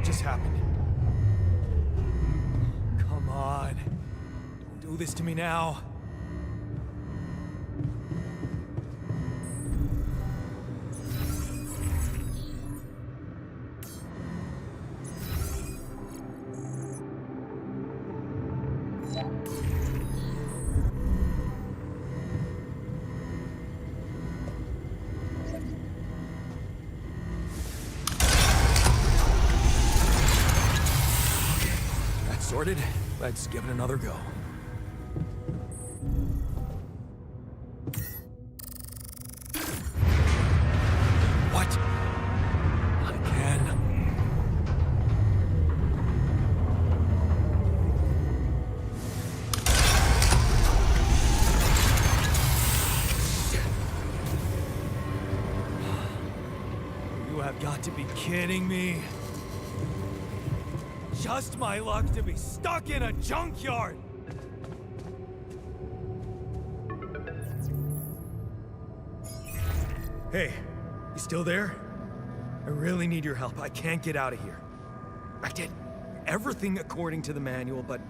What just happened? Come on. Don't do this to me now. Sorted. Let's give it another go. What? Not again. You have got to be kidding me. Just my luck to be stuck in a junkyard! Hey, you still there? I really need your help. I can't get out of here. I did everything according to the manual, but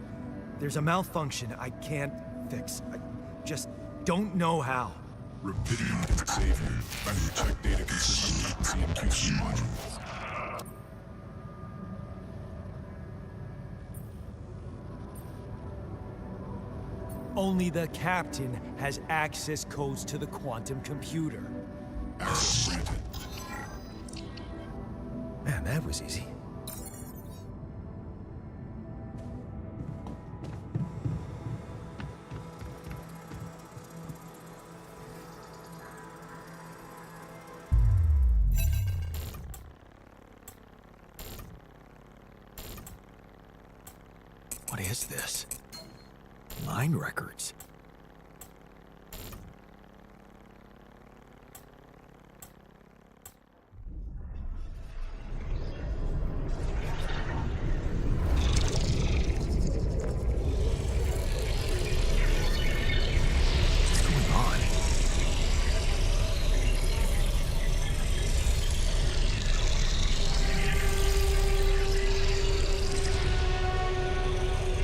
there's a malfunction I can't fix. I just don't know how. Rapidity can save you. Under check data consistency and QC modules. Only the captain has access codes to the quantum computer. Access granted. Man, that was easy. What is this? Mine records. What's going on?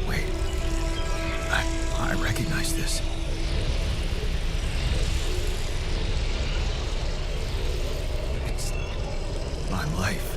Wait. I recognize this. It's my life.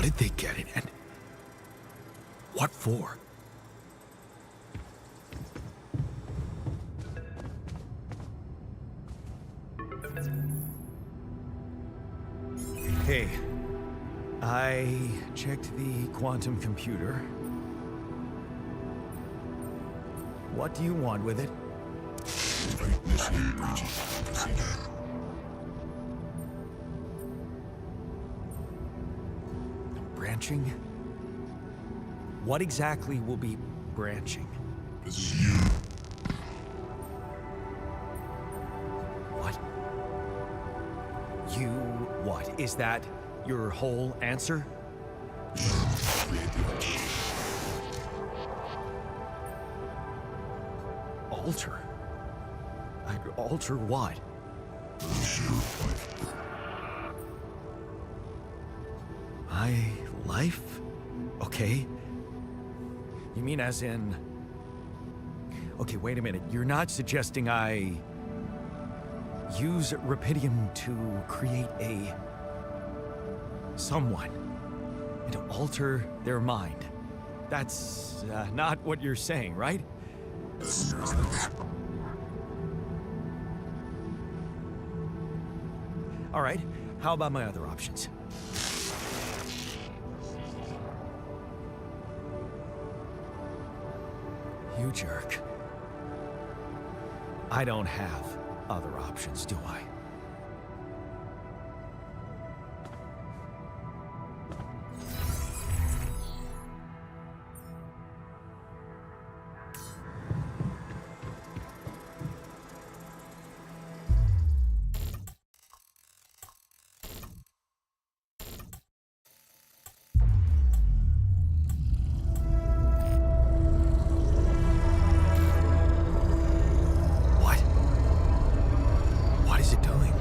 did they get it, and what for? Okay, I checked the quantum computer. What do you want with it? Initiate breaching procedure. Branching? What exactly will be branching? This is you. What? You what? Is that your whole answer? Create the altar. Alter? I'd alter what? My life? Okay. You mean as in... Okay, wait a minute. You're not suggesting I... use Rapidium to create a... someone. And to alter their mind. That's not what you're saying, right? All right. How about my other options? You jerk. I don't have other options, do I? What is it doing?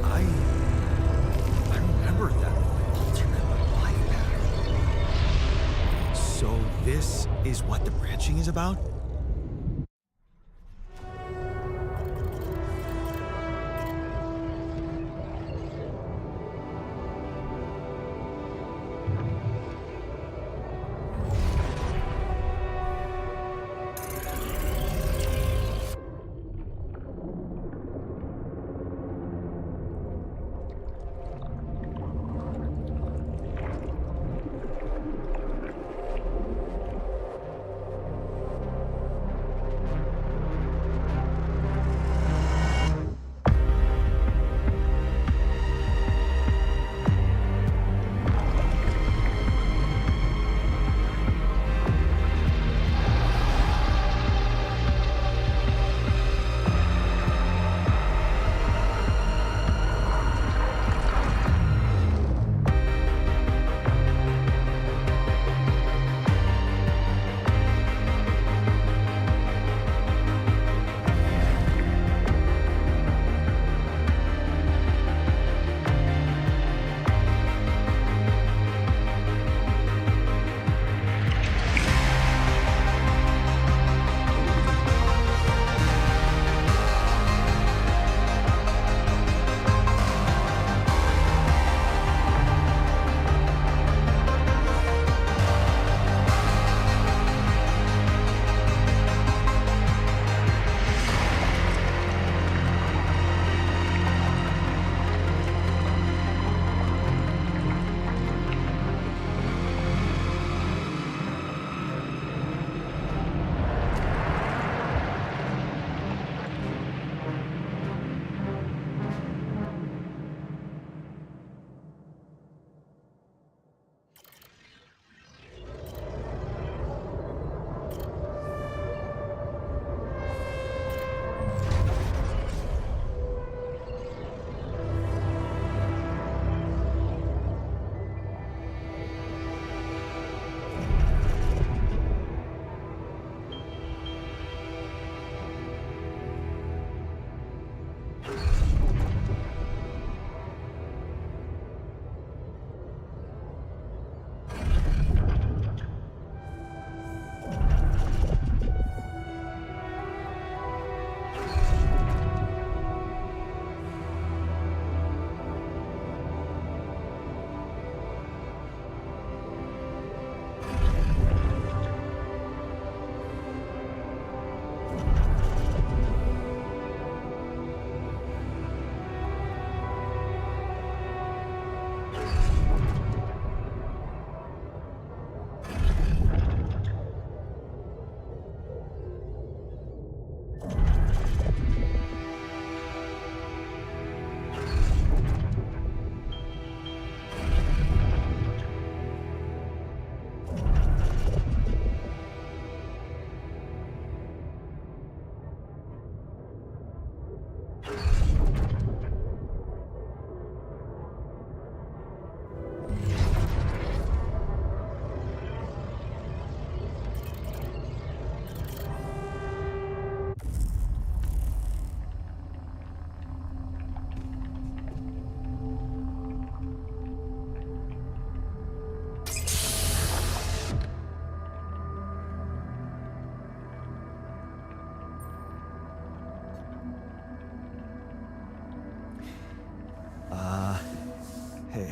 I remember that alternate life pattern. So this is what the branching is about?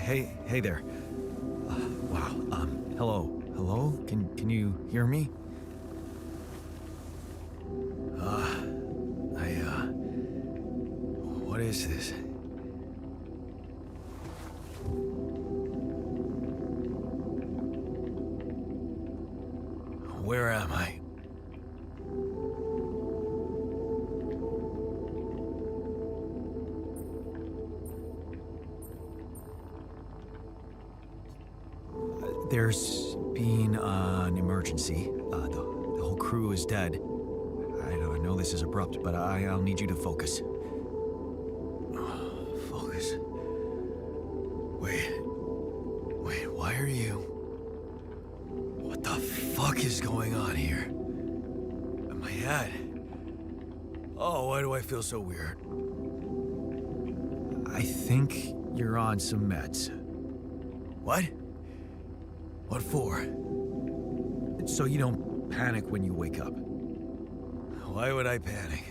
hey there. Wow. Hello. Hello? Can you hear me? What is this? Where am I? There's been an emergency. The whole crew is dead. I know this is abrupt, but I'll need you to focus. Focus. Wait, why are you... What the fuck is going on here? In my head. Oh, why do I feel so weird? I think you're on some meds. What? What for? So you don't panic when you wake up. Why would I panic?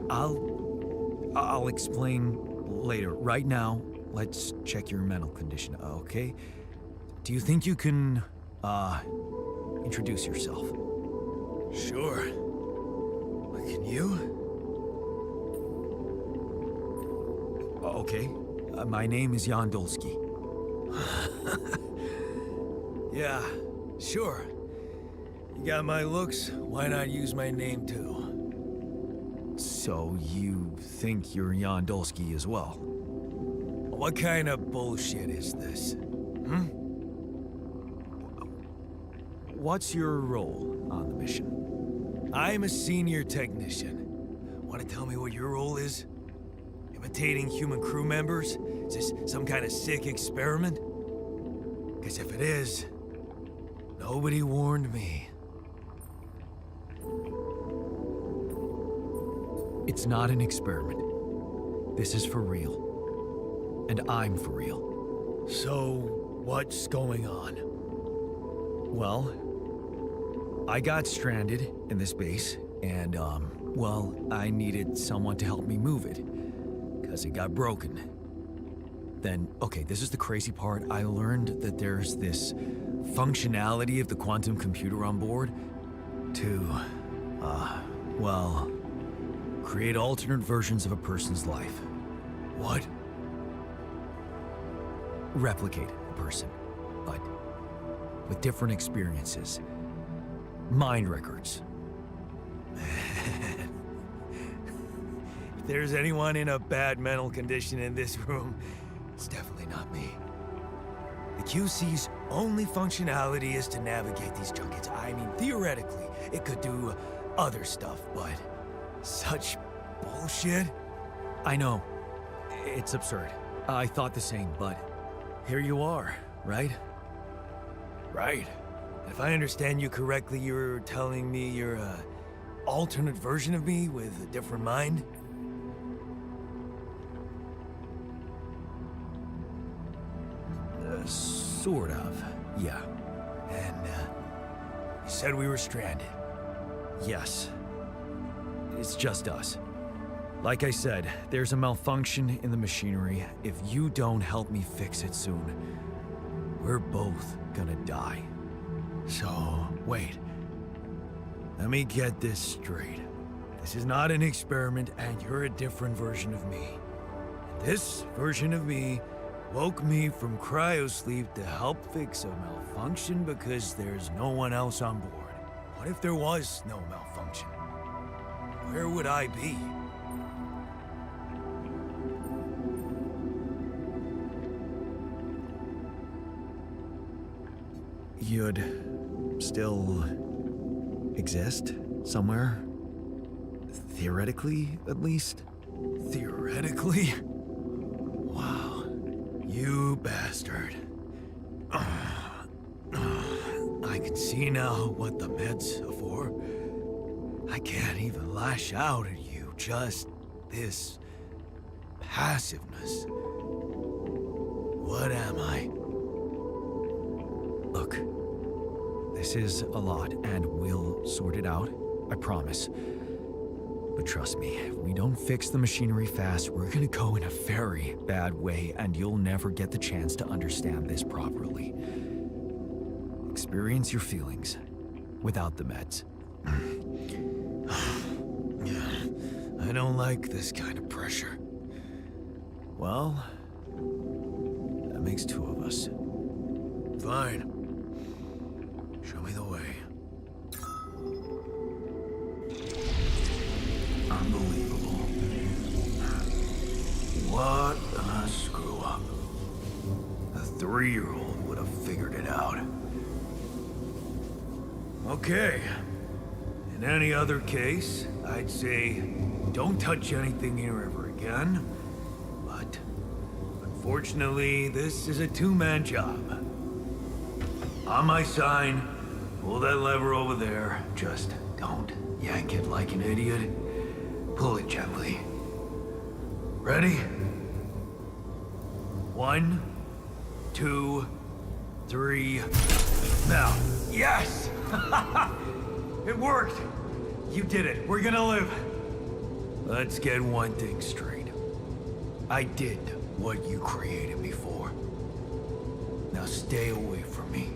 I'll explain later. Right now, let's check your mental condition, okay? Do you think you can, introduce yourself? Sure. Can you? Okay. My name is Yandolski. Yeah, sure. You got my looks, why not use my name too? So you think you're Yandolski as well? What kind of bullshit is this? What's your role on the mission? I'm a senior technician. Want to tell me what your role is? Imitating human crew members? Is this some kind of sick experiment? Because if it is, nobody warned me. It's not an experiment. This is for real. And I'm for real. So, what's going on? Well, I got stranded in this base, and, well, I needed someone to help me move it. Because it got broken. Then, okay, this is the crazy part. I learned that there's this functionality of the quantum computer on board to, well, create alternate versions of a person's life. What? Replicate a person, but with different experiences. Mind records. If there's anyone in a bad mental condition in this room, it's definitely not me. The QC's only functionality is to navigate these junkets. I mean, theoretically, it could do other stuff, but such bullshit? I know. It's absurd. I thought the same, but here you are, right? Right. If I understand you correctly, you're telling me you're a alternate version of me with a different mind? Sort of, yeah. And, you said we were stranded. Yes. It's just us. Like I said, there's a malfunction in the machinery. If you don't help me fix it soon, we're both gonna die. So, wait. Let me get this straight. This is not an experiment, and you're a different version of me. This version of me woke me from cryosleep to help fix a malfunction because there's no one else on board. What if there was no malfunction? Where would I be? You'd still exist somewhere? Theoretically, at least? Theoretically? Wow. You bastard. I can see now what the meds are for. I can't even lash out at you, just this passiveness. What am I? Look, this is a lot, and we'll sort it out, I promise. But trust me, if we don't fix the machinery fast, we're gonna go in a very bad way, and you'll never get the chance to understand this properly. Experience your feelings without the meds. I don't like this kind of pressure. Well, that makes two of us. Fine. Show me the way. Unbelievable. What a screw up. A 3-year-old would have figured it out. Okay. In any other case, I'd say don't touch anything here ever again. But unfortunately, this is a two-man job. On my sign, pull that lever over there. Just don't yank it like an idiot. Pull it gently. Ready? 1, 2, 3. Now. Yes! It worked! You did it. We're gonna live. Let's get one thing straight. I did what you created me for. Now stay away from me.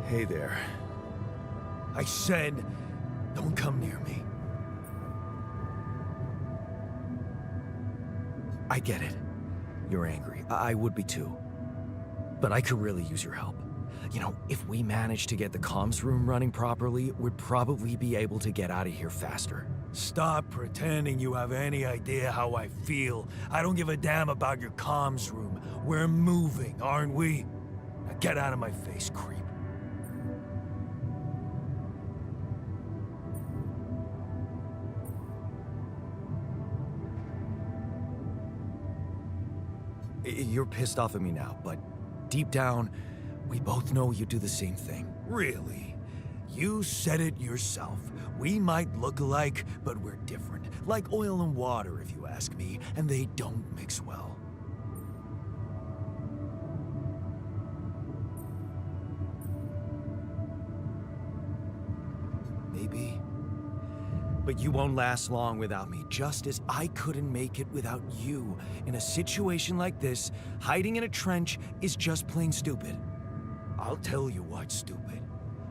Hey there. I said, don't come near me. I get it. You're angry. I would be too. But I could really use your help. You know, if we manage to get the comms room running properly, we'd probably be able to get out of here faster. Stop pretending you have any idea how I feel. I don't give a damn about your comms room. We're moving, aren't we? Now get out of my face, creep. You're pissed off at me now, but deep down, we both know you do the same thing. Really? You said it yourself. We might look alike, but we're different. Like oil and water, if you ask me, and they don't mix well. Maybe. But you won't last long without me, just as I couldn't make it without you. In a situation like this, hiding in a trench is just plain stupid. I'll tell you what's stupid.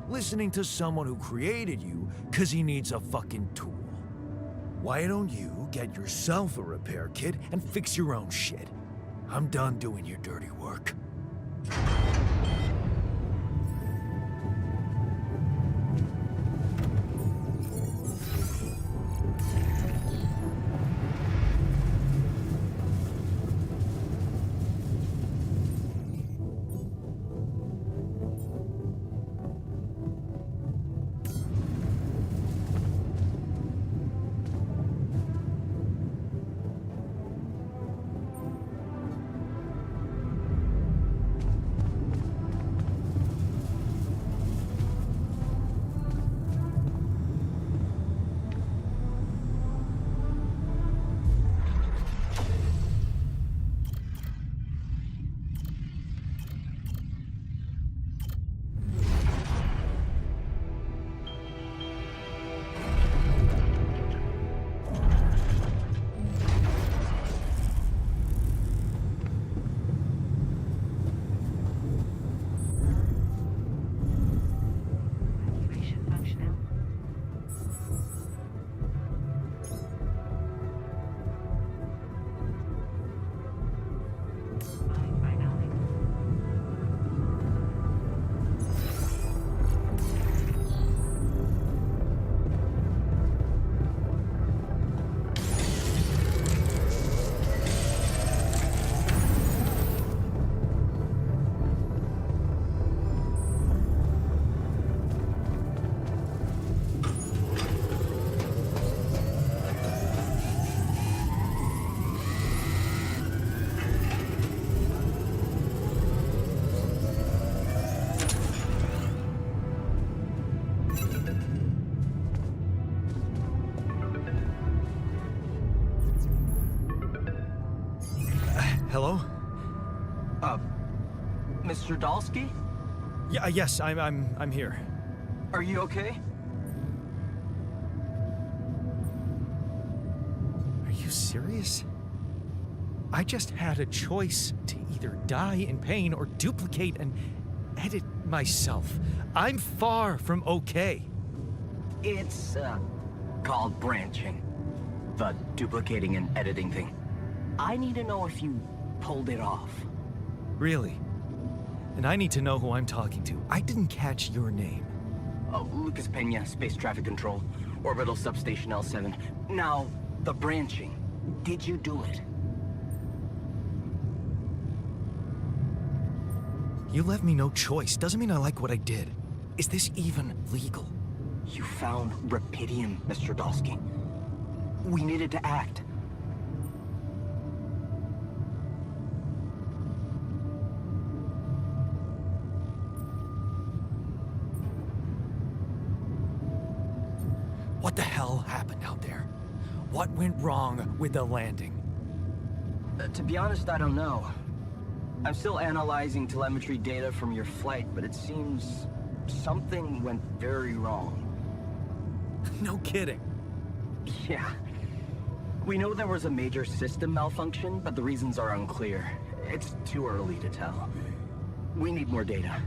Listening to someone who created you because he needs a fucking tool. Why don't you get yourself a repair kit and fix your own shit? I'm done doing your dirty work. Hello? Mr. Dalsky? Yeah, yes, I'm here. Are you okay? Are you serious? I just had a choice to either die in pain or duplicate and edit myself. I'm far from okay. It's, called branching. The duplicating and editing thing. I need to know if you pulled it off. Really? And I need to know who I'm talking to. I didn't catch your name. Lucas Pena, Space Traffic Control, Orbital Substation L7. Now, the branching. Did you do it? You left me no choice. Doesn't mean I like what I did. Is this even legal? You found Rapidium, Mr. Dalsky. We needed to act. What the hell happened out there? What went wrong with the landing? To be honest, I don't know. I'm still analyzing telemetry data from your flight, but it seems something went very wrong. No kidding. Yeah. We know there was a major system malfunction, but the reasons are unclear. It's too early to tell. We need more data.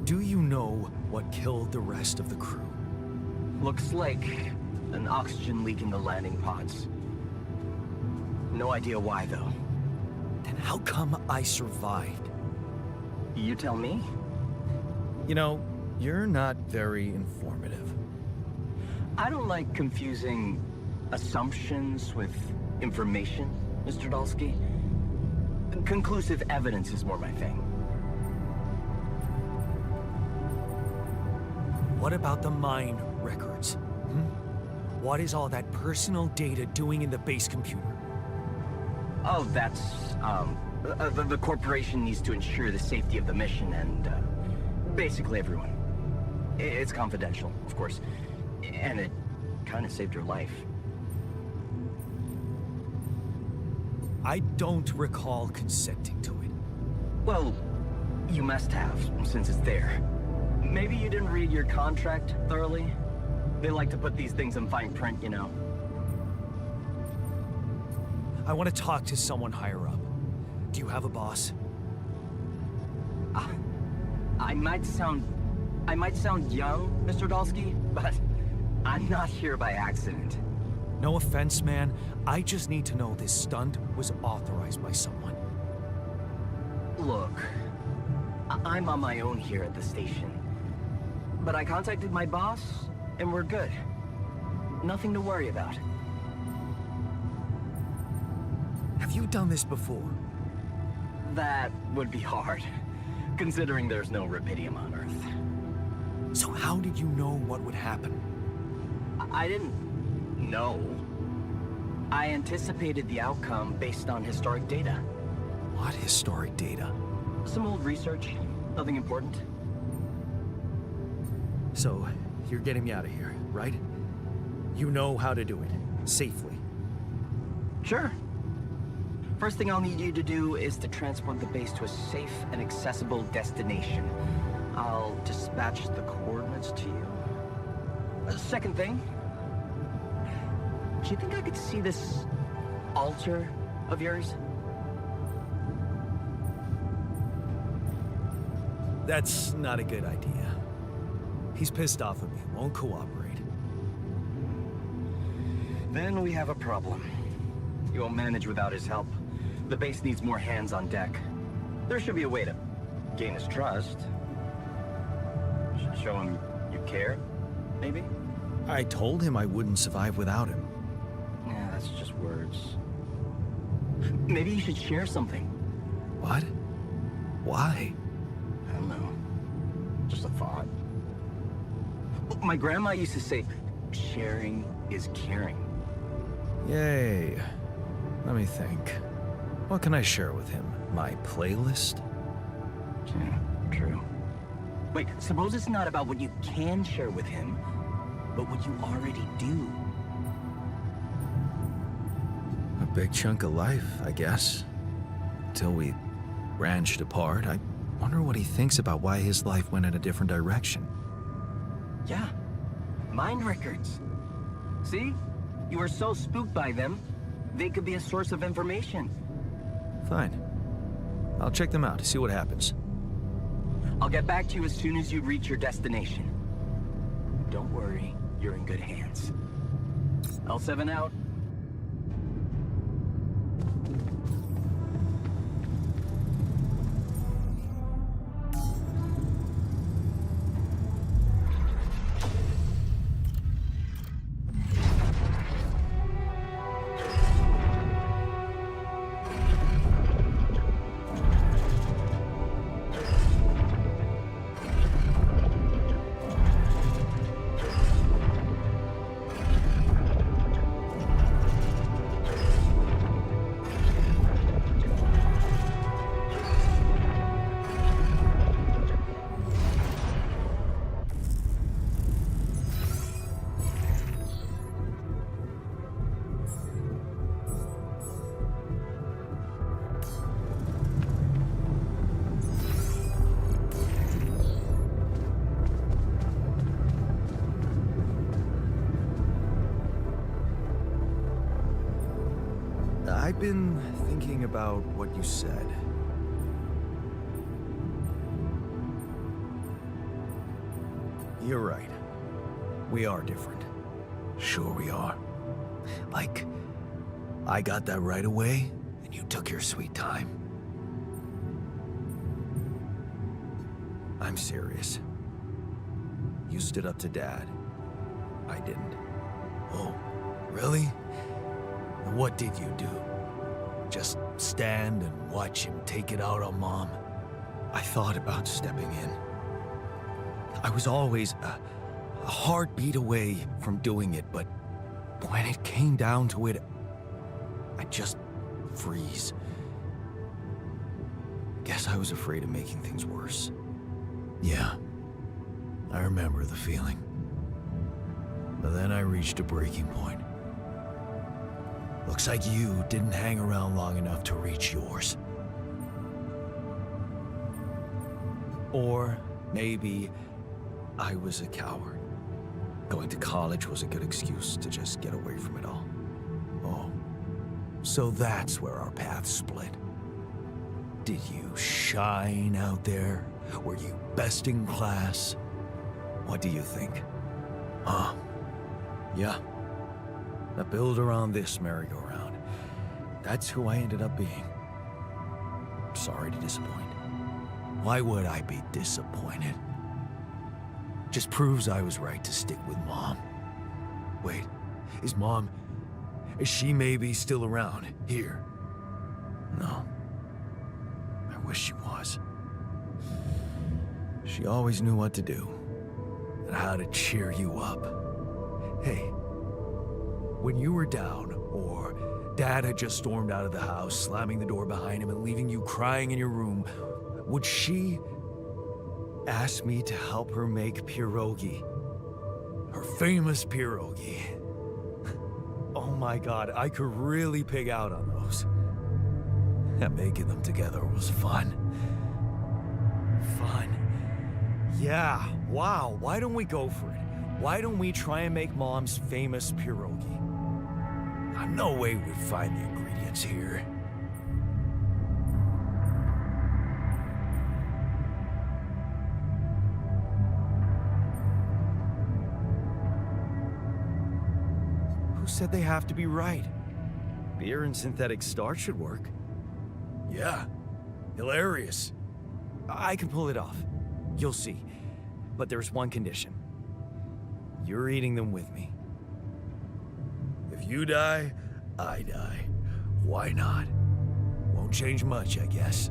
Do you know what killed the rest of the crew? Looks like an oxygen leak in the landing pods. No idea why, though. Then how come I survived? You tell me? You know, you're not very informative. I don't like confusing assumptions with information, Mr. Dalsky. Conclusive evidence is more my thing. What about the mine records? What is all that personal data doing in the base computer? Oh, that's, the corporation needs to ensure the safety of the mission and, basically everyone. It's confidential, of course. And it kind of saved your life. I don't recall consenting to it. Well, you must have, since it's there. Maybe you didn't read your contract thoroughly? They like to put these things in fine print, you know. I want to talk to someone higher up. Do you have a boss? Uh, I might sound young, Mr. Dalsky, but I'm not here by accident. No offense, man. I just need to know this stunt was authorized by someone. Look, I'm on my own here at the station. But I contacted my boss, and we're good. Nothing to worry about. Have you done this before? That would be hard, considering there's no rubidium on Earth. So how did you know what would happen? I didn't know. I anticipated the outcome based on historic data. What historic data? Some old research, nothing important. So, you're getting me out of here, right? You know how to do it, safely. Sure. First thing I'll need you to do is to transport the base to a safe and accessible destination. I'll dispatch the coordinates to you. Second thing, do you think I could see this altar of yours? That's not a good idea. He's pissed off at me, won't cooperate. Then we have a problem. You won't manage without his help. The base needs more hands on deck. There should be a way to gain his trust. Show him you care, maybe? I told him I wouldn't survive without him. Yeah, that's just words. Maybe you should share something. What? Why? I don't know. Just a thought. My grandma used to say, sharing is caring. Yay. Let me think. What can I share with him? My playlist? Yeah, true. Wait, suppose it's not about what you can share with him, but what you already do. A big chunk of life, I guess. Till we branched apart. I wonder what he thinks about why his life went in a different direction. Yeah, mind records. See? You were so spooked by them, they could be a source of information. Fine. I'll check them out, see what happens. I'll get back to you as soon as you reach your destination. Don't worry, you're in good hands. L7 out. I've been thinking about what you said. You're right. We are different. Sure we are. Like, I got that right away, and you took your sweet time. I'm serious. You stood up to Dad. I didn't. Oh, really? What did you do? Just stand and watch him take it out on Mom? I thought about stepping in. I was always a heartbeat away from doing it, but when it came down to it, I'd just freeze. Guess I was afraid of making things worse. Yeah, I remember the feeling. But then I reached a breaking point. Looks like you didn't hang around long enough to reach yours. Or maybe I was a coward. Going to college was a good excuse to just get away from it all. Oh, so that's where our paths split. Did you shine out there? Were you best in class? What do you think? Huh? Yeah. I built around this merry-go-round. That's who I ended up being. Sorry to disappoint. Why would I be disappointed? Just proves I was right to stick with Mom. Wait, is she maybe still around here? No. I wish she was. She always knew what to do and how to cheer you up. Hey, when you were down, or Dad had just stormed out of the house, slamming the door behind him and leaving you crying in your room, would she ask me to help her make pierogi? Her famous pierogi. Oh my God, I could really pig out on those. And making them together was fun. Fun. Yeah, wow, why don't we go for it? Why don't we try and make Mom's famous pierogi? No way we'd find the ingredients here. Who said they have to be right? Beer and synthetic starch should work. Yeah, hilarious. I can pull it off. You'll see. But there's one condition. You're eating them with me. If you die, I die. Why not? Won't change much, I guess.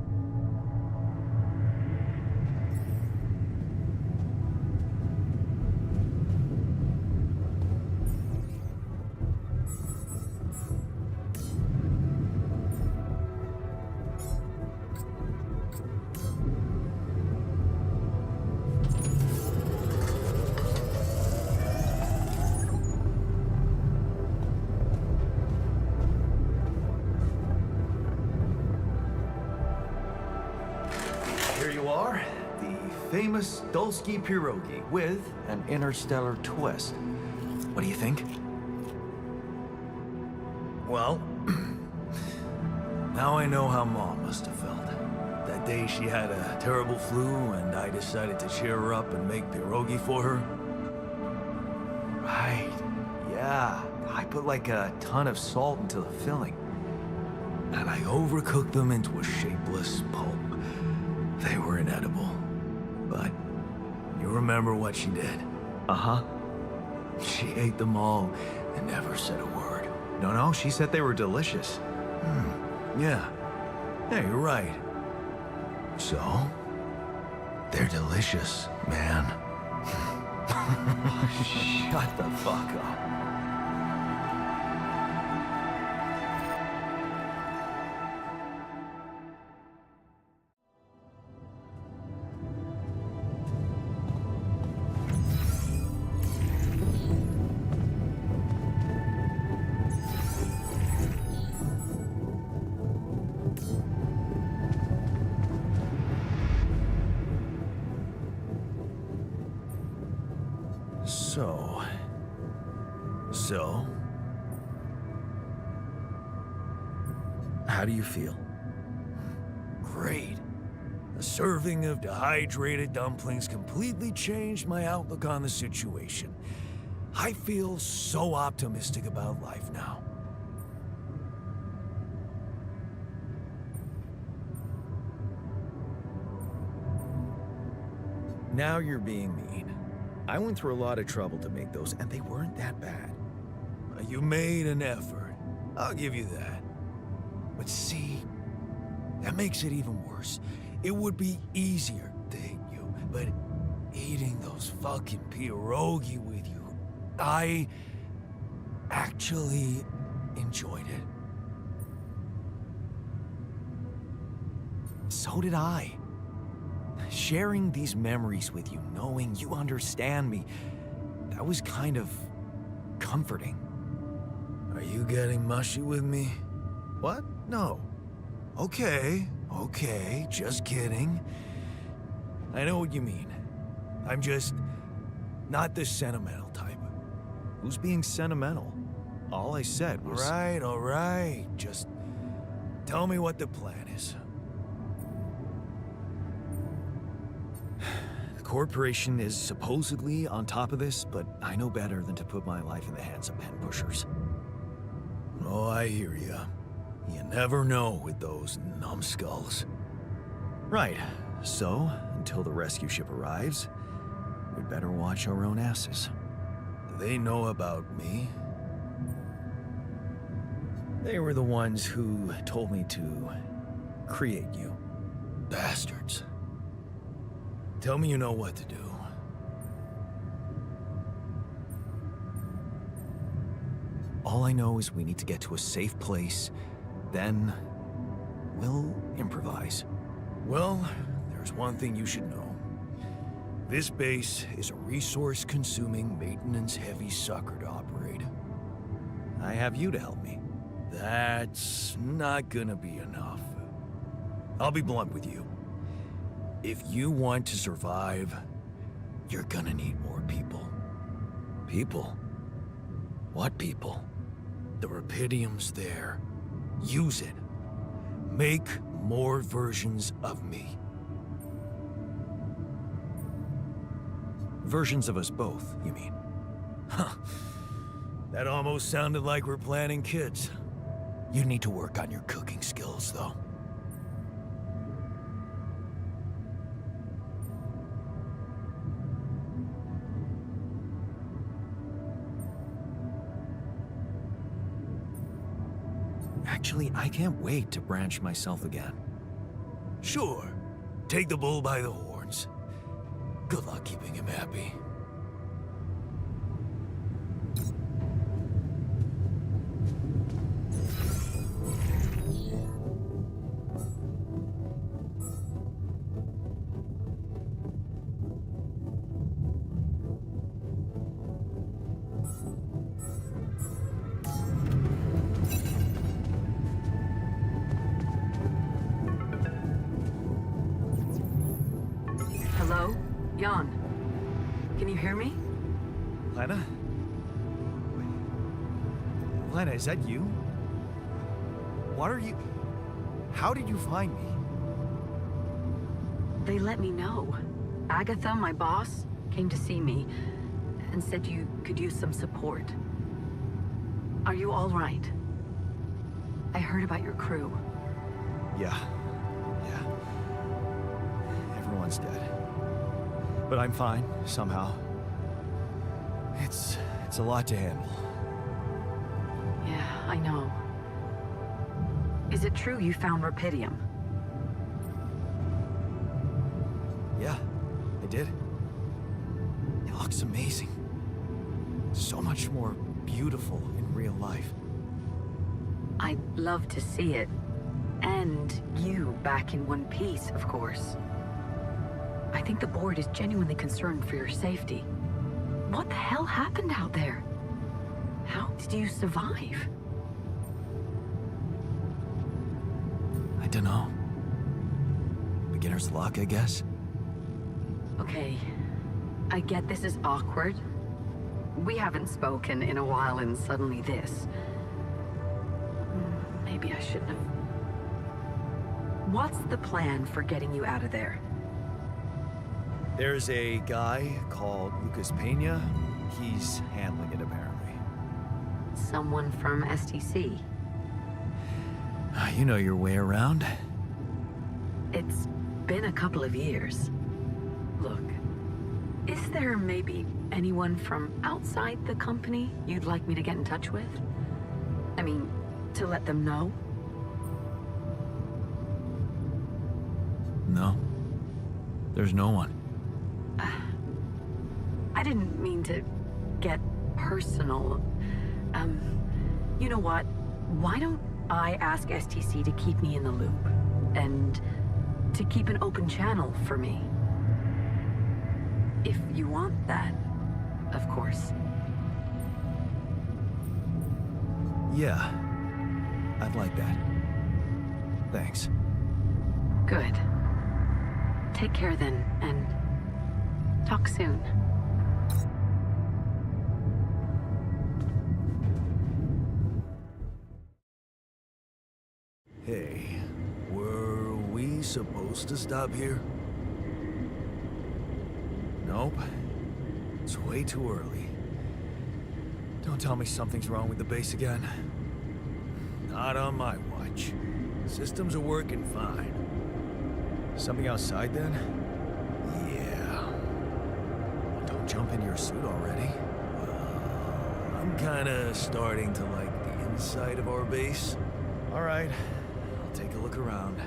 Here you are, the famous Dulski pierogi with an interstellar twist. What do you think? Well, now I know how Mom must have felt. That day she had a terrible flu and I decided to cheer her up and make pierogi for her. Right, yeah. I put like a ton of salt into the filling. And I overcooked them into a shapeless pulp. They were inedible. But you remember what she did? Uh-huh. She ate them all and never said a word. No, she said they were delicious. Yeah. Yeah, you're right. So, they're delicious, man. Shut the fuck up. So, how do you feel? Great. A serving of dehydrated dumplings completely changed my outlook on the situation. I feel so optimistic about life now. Now you're being mean. I went through a lot of trouble to make those, and they weren't that bad. You made an effort. I'll give you that. But see, that makes it even worse. It would be easier to hate you, but eating those fucking pierogi with you, I actually enjoyed it. So did I. Sharing these memories with you, knowing you understand me, that was kind of comforting. Are you getting mushy with me? What? No. Okay, just kidding. I know what you mean. I'm just not the sentimental type. Who's being sentimental? All I said was... All right. Just tell me what the plan is. corporation is supposedly on top of this, but I know better than to put my life in the hands of pen pushers. Oh, I hear ya. You never know with those numbskulls. Right. So, until the rescue ship arrives, we'd better watch our own asses. Do they know about me? They were the ones who told me to create you. Bastards. Tell me you know what to do. All I know is we need to get to a safe place, then we'll improvise. Well, there's one thing you should know. This base is a resource-consuming, maintenance-heavy sucker to operate. I have you to help me. That's not gonna be enough. I'll be blunt with you. If you want to survive, you're gonna need more people. People? What people? The Rapidium's there. Use it. Make more versions of me. Versions of us both, you mean? Huh. That almost sounded like we're planning kids. You need to work on your cooking skills, though. Actually, I can't wait to branch myself again. Sure. Take the bull by the horns. Good luck keeping him happy. Hello? Jan? Can you hear me? Lena? Lena, is that you? What are you... How did you find me? They let me know. Agatha, my boss, came to see me and said you could use some support. Are you all right? I heard about your crew. Yeah. Everyone's dead. But I'm fine, somehow. It's a lot to handle. Yeah, I know. Is it true you found Rapidium? Yeah, I did. It looks amazing. So much more beautiful in real life. I'd love to see it. And you back in one piece, of course. I think the board is genuinely concerned for your safety. What the hell happened out there? How did you survive? I don't know. Beginner's luck, I guess. Okay, I get this is awkward. We haven't spoken in a while and suddenly this. Maybe I shouldn't have. What's the plan for getting you out of there? There's a guy called Lucas Pena. He's handling it, apparently. Someone from STC. You know your way around. It's been a couple of years. Look, is there maybe anyone from outside the company you'd like me to get in touch with? I mean, to let them know? No. There's no one. I didn't mean to get personal. You know what? Why don't I ask STC to keep me in the loop? And to keep an open channel for me? If you want that, of course. Yeah. I'd like that. Thanks. Good. Take care then, and talk soon. Hey, were we supposed to stop here? Nope. It's way too early. Don't tell me something's wrong with the base again. Not on my watch. Systems are working fine. Something outside then? Yeah. Don't jump into your suit already. I'm kinda starting to like the inside of our base. Alright, I'll take a look around.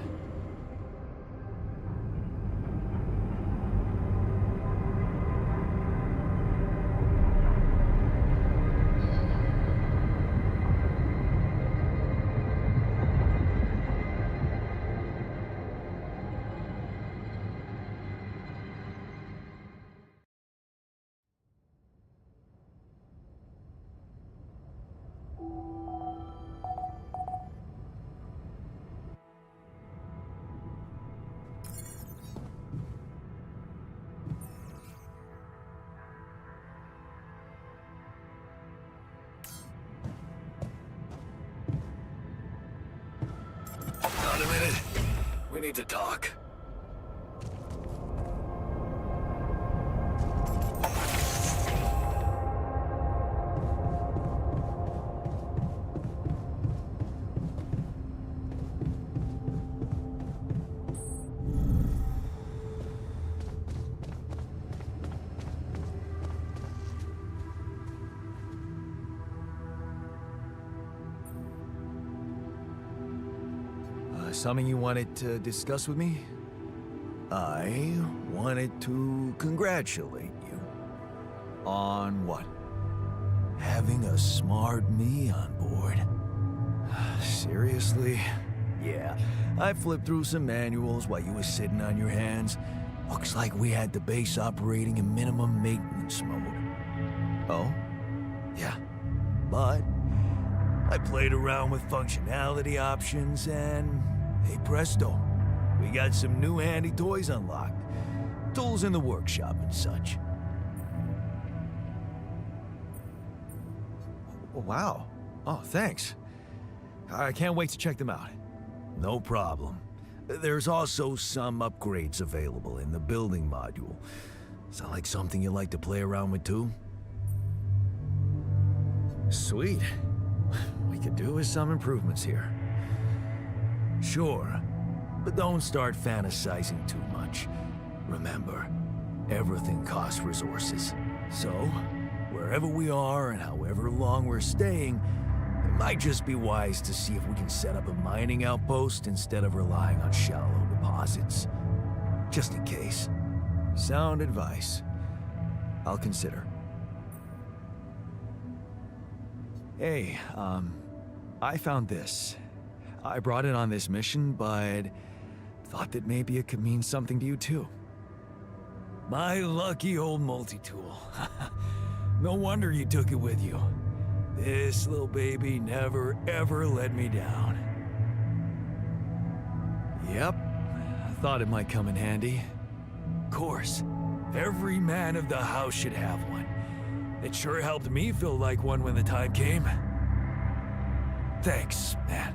Got a minute? We need to talk. Something you wanted to discuss with me? I wanted to congratulate you. On what? Having a smart me on board. Seriously? Yeah, I flipped through some manuals while you were sitting on your hands. Looks like we had the base operating in minimum maintenance mode. Oh? Yeah. But I played around with functionality options and hey presto, we got some new handy toys unlocked. Tools in the workshop and such. Wow. Oh, thanks. I can't wait to check them out. No problem. There's also some upgrades available in the building module. Sound like something you'd like to play around with too? Sweet. We could do with some improvements here. Sure, but don't start fantasizing too much. Remember, everything costs resources. So, wherever we are and however long we're staying, it might just be wise to see if we can set up a mining outpost instead of relying on shallow deposits. Just in case. Sound advice. I'll consider. Hey, I found this. I brought it on this mission, but thought that maybe it could mean something to you too. My lucky old multi-tool. No wonder you took it with you. This little baby never ever let me down. Yep, I thought it might come in handy. Of course, every man of the house should have one. It sure helped me feel like one when the time came. Thanks, man.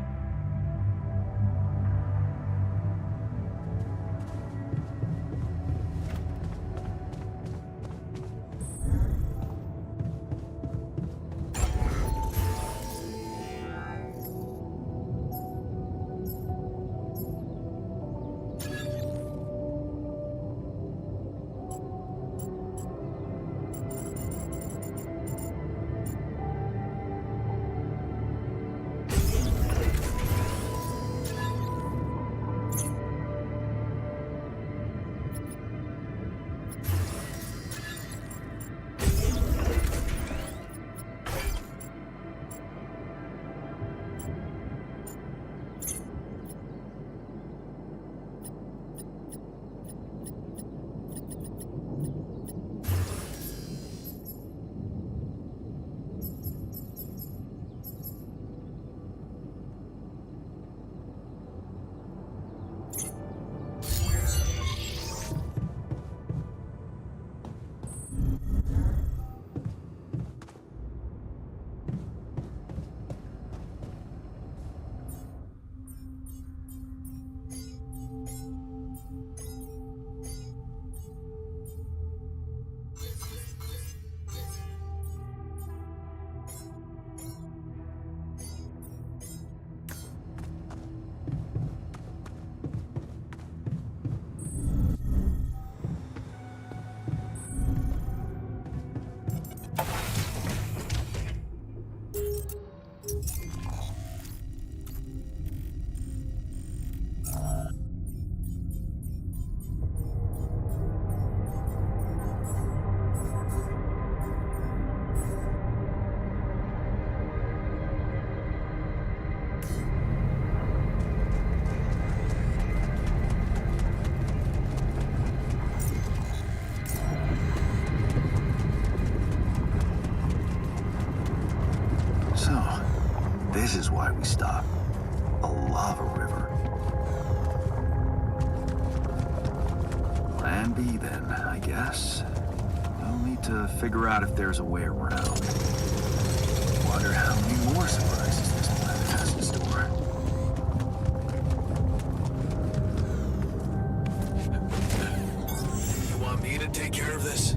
So, this is why we stopped. A lava river. Plan B then, I guess. We'll need to figure out if there's a way around. Wonder how many more surprises this planet has in store. You want me to take care of this?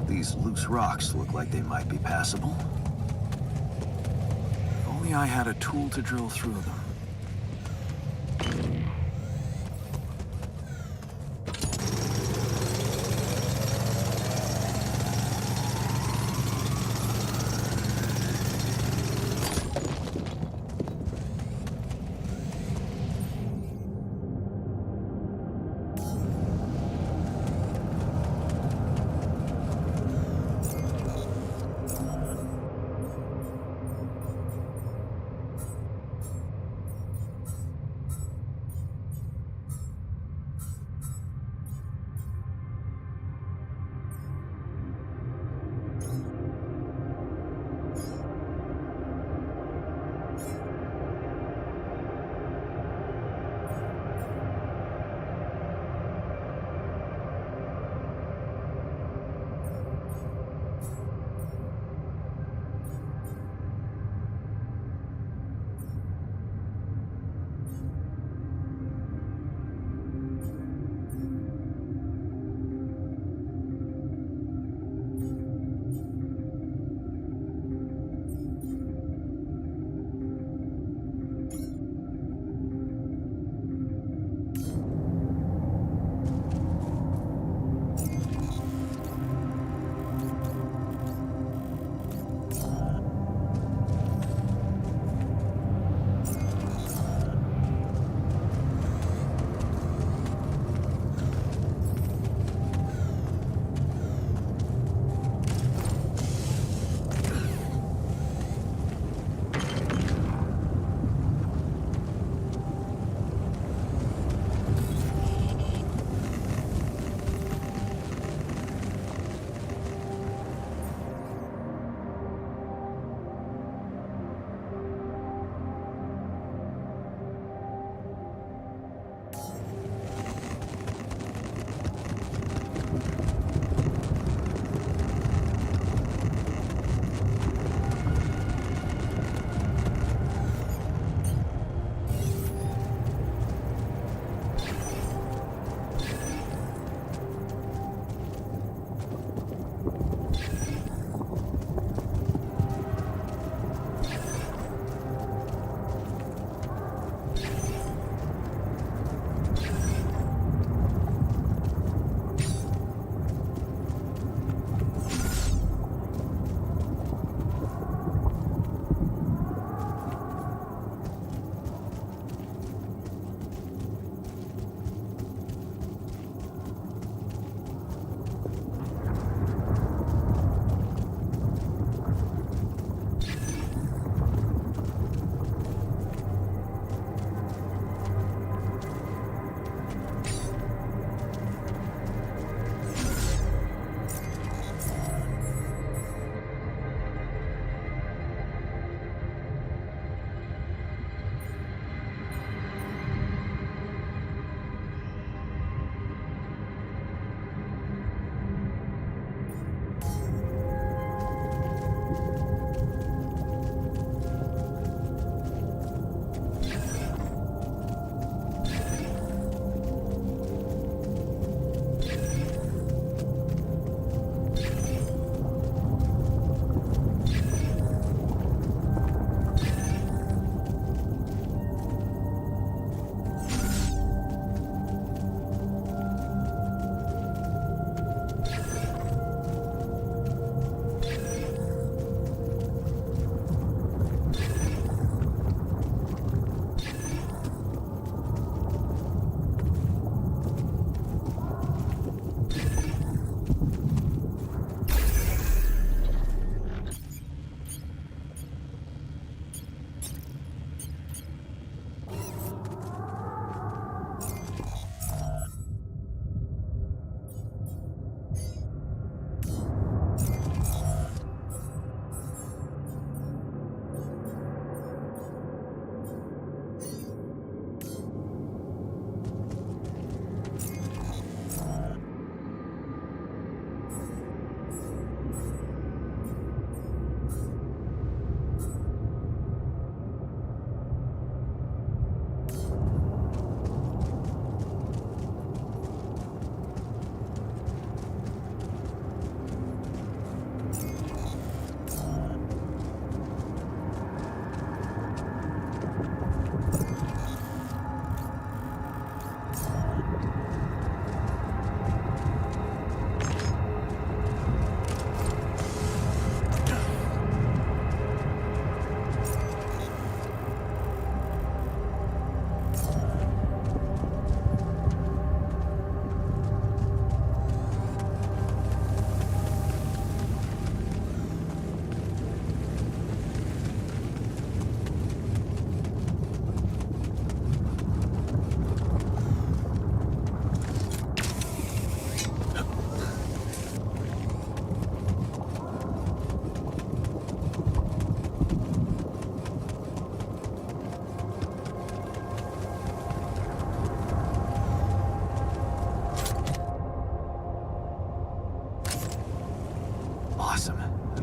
These loose rocks look like they might be passable. If only I had a tool to drill through them.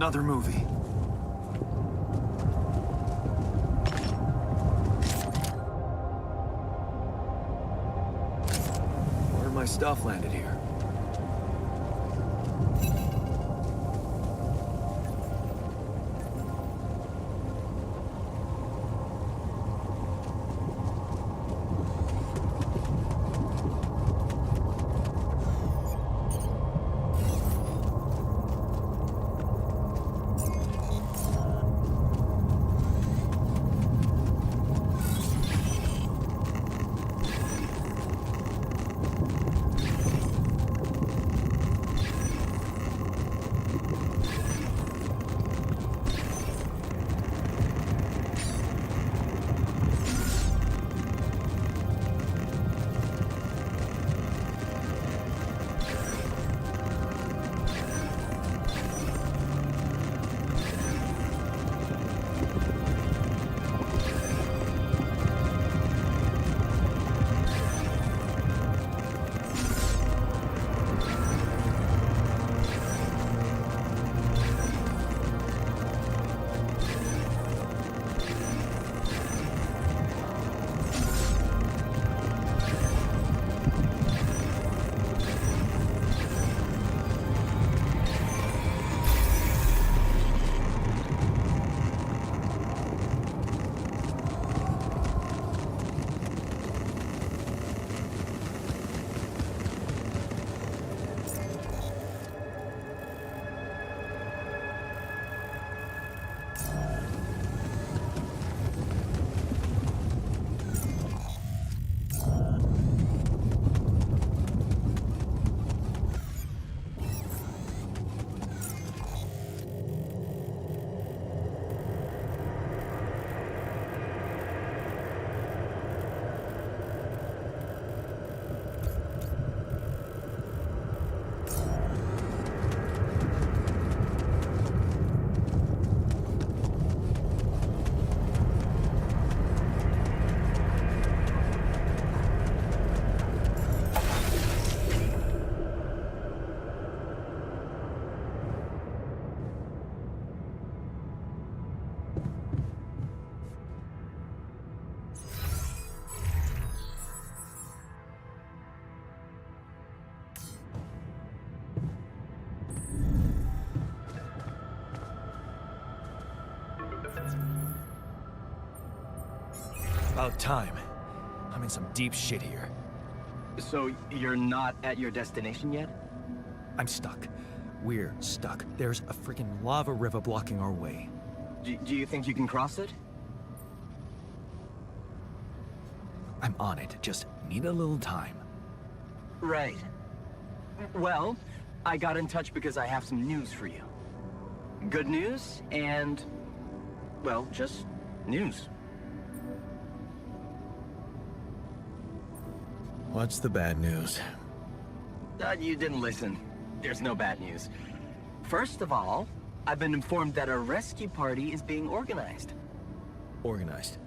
Another movie. Where my stuff landed here? About time. I'm in some deep shit here. So you're not at your destination yet? I'm stuck. We're stuck. There's a freaking lava river blocking our way. Do you think you can cross it? I'm on it. Just need a little time. Right. Well, I got in touch because I have some news for you. Good news and, well, just news. What's the bad news? You didn't listen. There's no bad news. First of all, I've been informed that a rescue party is being organized. Organized.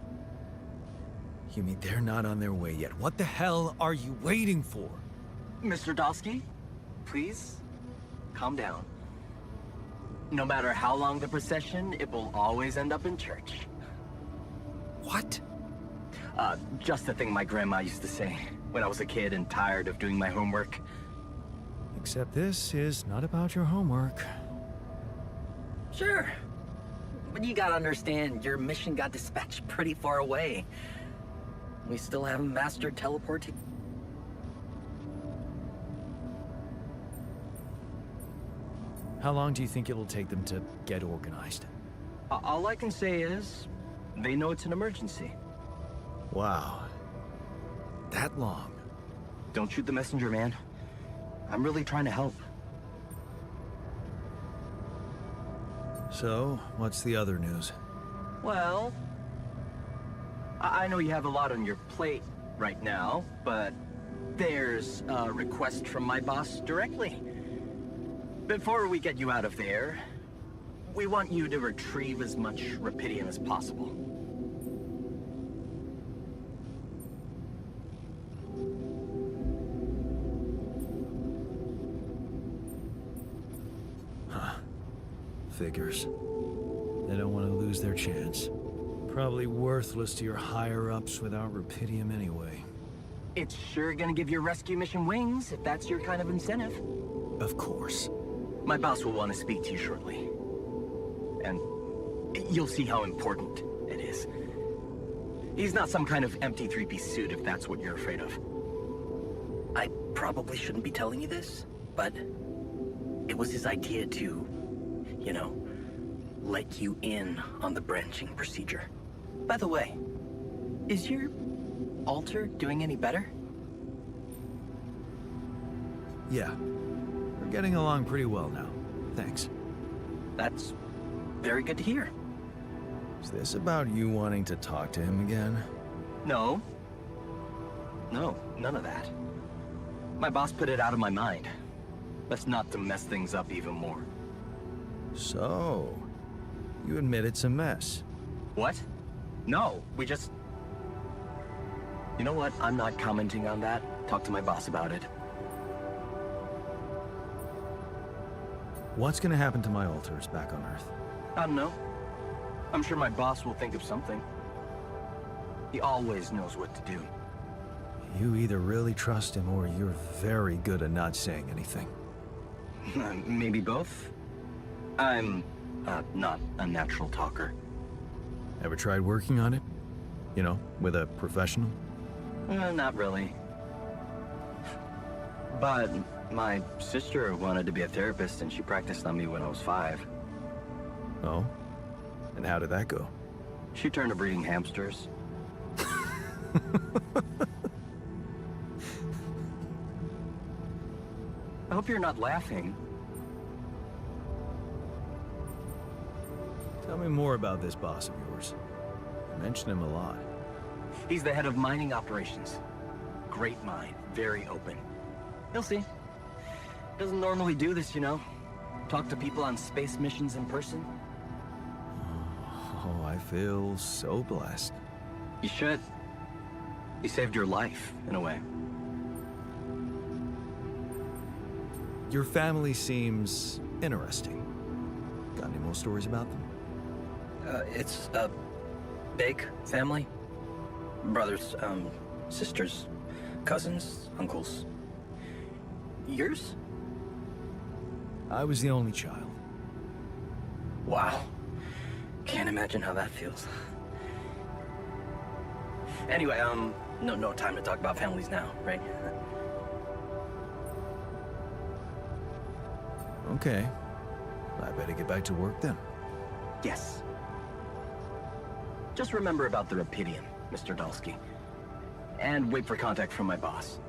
You mean they're not on their way yet? What the hell are you waiting for? Mr. Dosky, please, calm down. No matter how long the procession, it will always end up in church. What? Just the thing my grandma used to say when I was a kid and tired of doing my homework. Except this is not about your homework. Sure. But you gotta understand, your mission got dispatched pretty far away. We still haven't mastered teleporting. How long do you think it'll take them to get organized? All I can say is, they know it's an emergency. Wow. That long? Don't shoot the messenger, man. I'm really trying to help. So, what's the other news? Well, I know you have a lot on your plate right now, but there's a request from my boss directly. Before we get you out of there, we want you to retrieve as much Rapidium as possible. Figures. They don't want to lose their chance. Probably worthless to your higher-ups without Rapidium anyway. It's sure gonna give your rescue mission wings, if that's your kind of incentive. Of course. My boss will want to speak to you shortly. And you'll see how important it is. He's not some kind of empty three-piece suit, if that's what you're afraid of. I probably shouldn't be telling you this, but it was his idea to, you know, let you in on the branching procedure. By the way, is your altar doing any better? Yeah. We're getting along pretty well now. Thanks. That's very good to hear. Is this about you wanting to talk to him again? No. No, none of that. My boss put it out of my mind. Best not to mess things up even more. So, you admit it's a mess. What? No, we just... You know what? I'm not commenting on that. Talk to my boss about it. What's gonna happen to my altars back on Earth? I don't know. I'm sure my boss will think of something. He always knows what to do. You either really trust him or you're very good at not saying anything. Maybe both? I'm not a natural talker. Ever tried working on it? You know, with a professional? Not really. But my sister wanted to be a therapist and she practiced on me when I was 5. Oh? And how did that go? She turned to breeding hamsters. I hope you're not laughing. Tell me more about this boss of yours. You mention him a lot. He's the head of mining operations. Great mind, very open. You'll see. Doesn't normally do this, you know. Talk to people on space missions in person. Oh, I feel so blessed. You should. He saved your life, in a way. Your family seems interesting. Got any more stories about them? It's a big family. Brothers, sisters, cousins, uncles. Yours? I was the only child. Wow. Can't imagine how that feels. Anyway, no time to talk about families now, right? Okay. I better get back to work then. Yes. Just remember about the Rapidian, Mr. Dalsky. And wait for contact from my boss.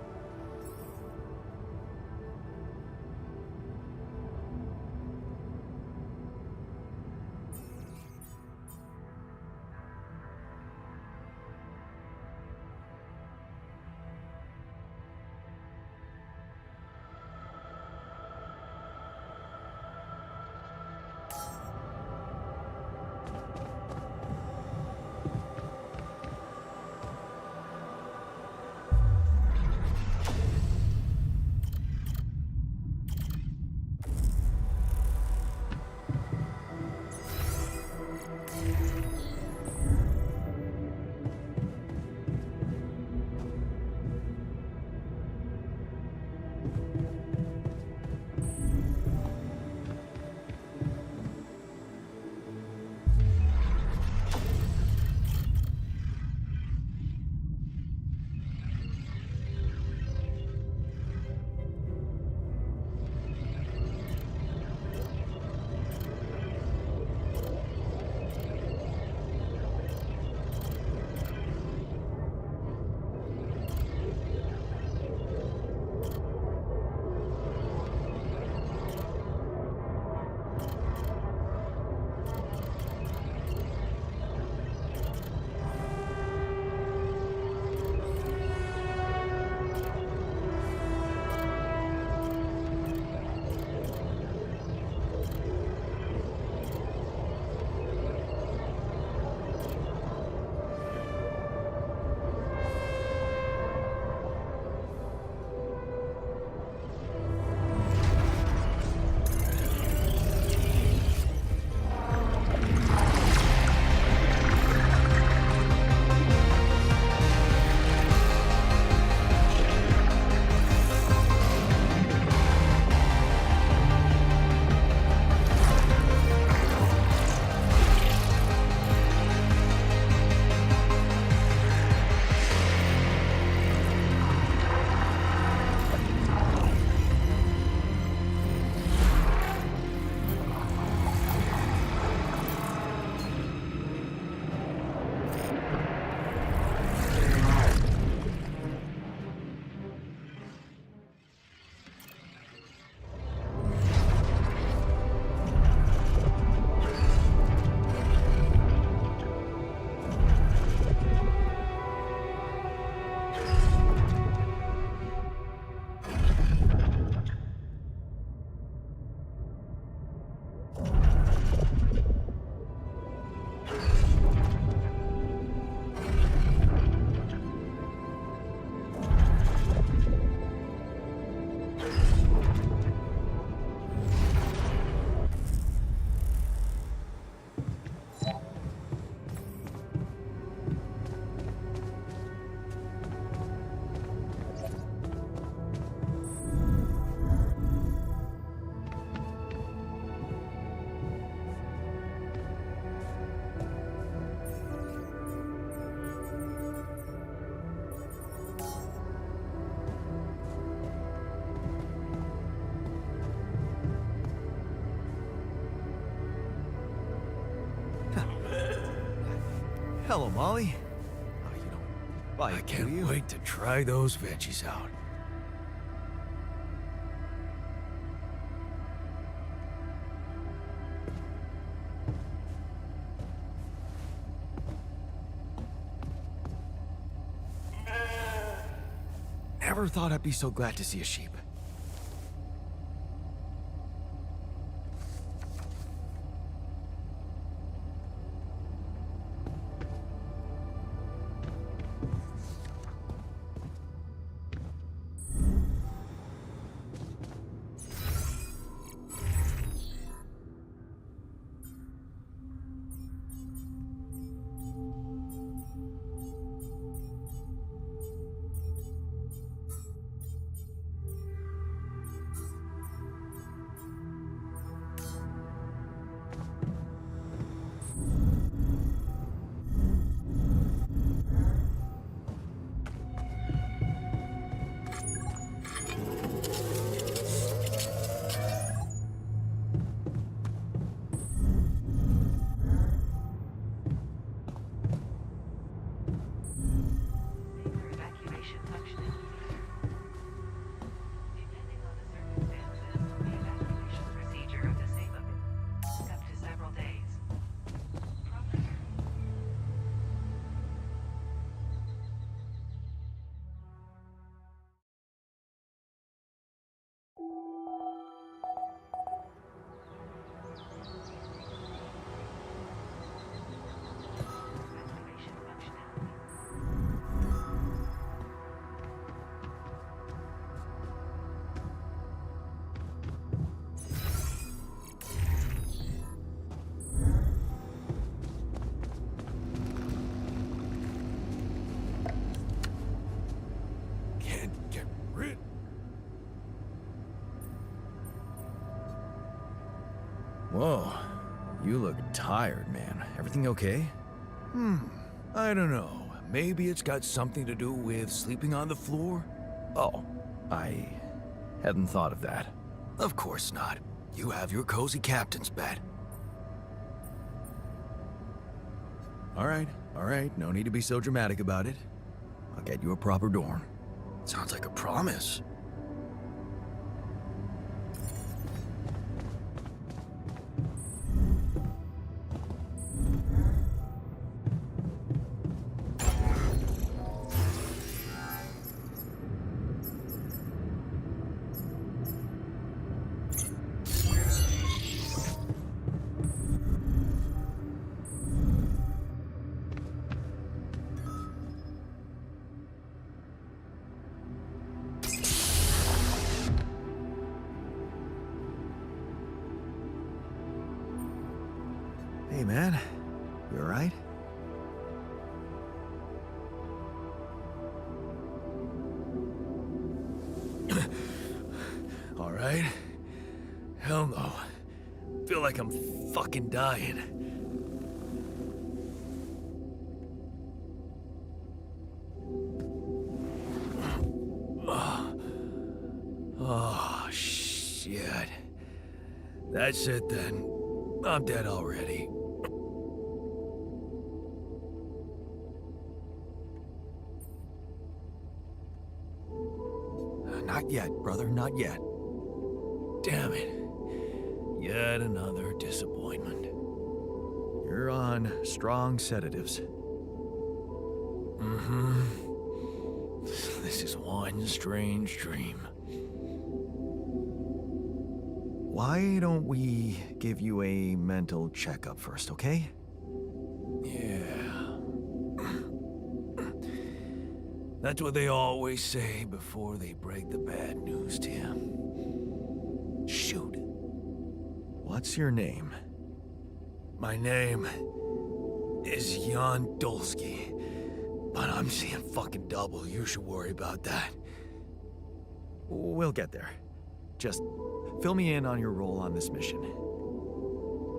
Hello, Molly. I can't wait to try those veggies out. Never thought I'd be so glad to see a sheep. Whoa, you look tired, man. Everything okay? I don't know. Maybe it's got something to do with sleeping on the floor? Oh, I hadn't thought of that. Of course not. You have your cozy captain's bed. All right. No need to be so dramatic about it. I'll get you a proper dorm. Sounds like a promise. Hey, man. You alright? Alright? Hell no. Feel like I'm fucking dying. Oh, shit. That's it then. I'm dead already. Not yet, brother, not yet. Damn it. Yet another disappointment. You're on strong sedatives. This is one strange dream. Why don't we give you a mental checkup first, okay? Yeah. That's what they always say before they break the bad news to you. Shoot. What's your name? My name is Jan Dolsky, but I'm seeing fucking double. You should worry about that. We'll get there. Just fill me in on your role on this mission.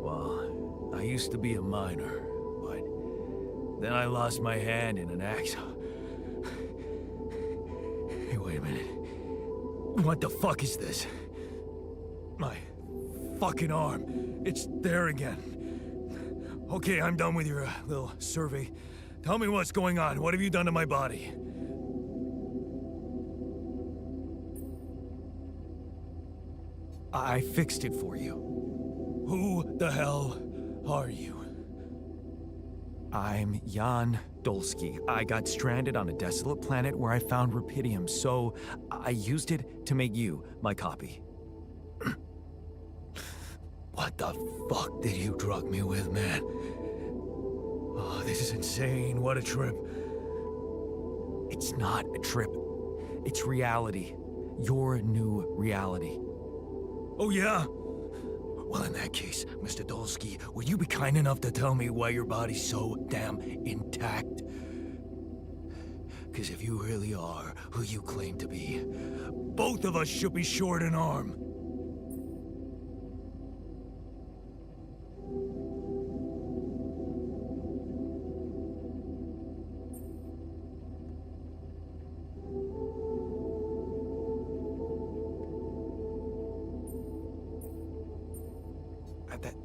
Well, I used to be a miner, but then I lost my hand in an accident. Hey, wait a minute. What the fuck is this? My fucking arm. It's there again. Okay, I'm done with your little survey. Tell me what's going on. What have you done to my body? I fixed it for you. Who the hell are you? I'm Jan Dolsky. I got stranded on a desolate planet where I found rupidium, so I used it to make you my copy. What the fuck did you drug me with, man? Oh, this is insane. What a trip. It's not a trip. It's reality. Your new reality. Oh, yeah? Well, in that case, Mr. Dolsky, would you be kind enough to tell me why your body's so damn intact? Because if you really are who you claim to be, both of us should be short an arm.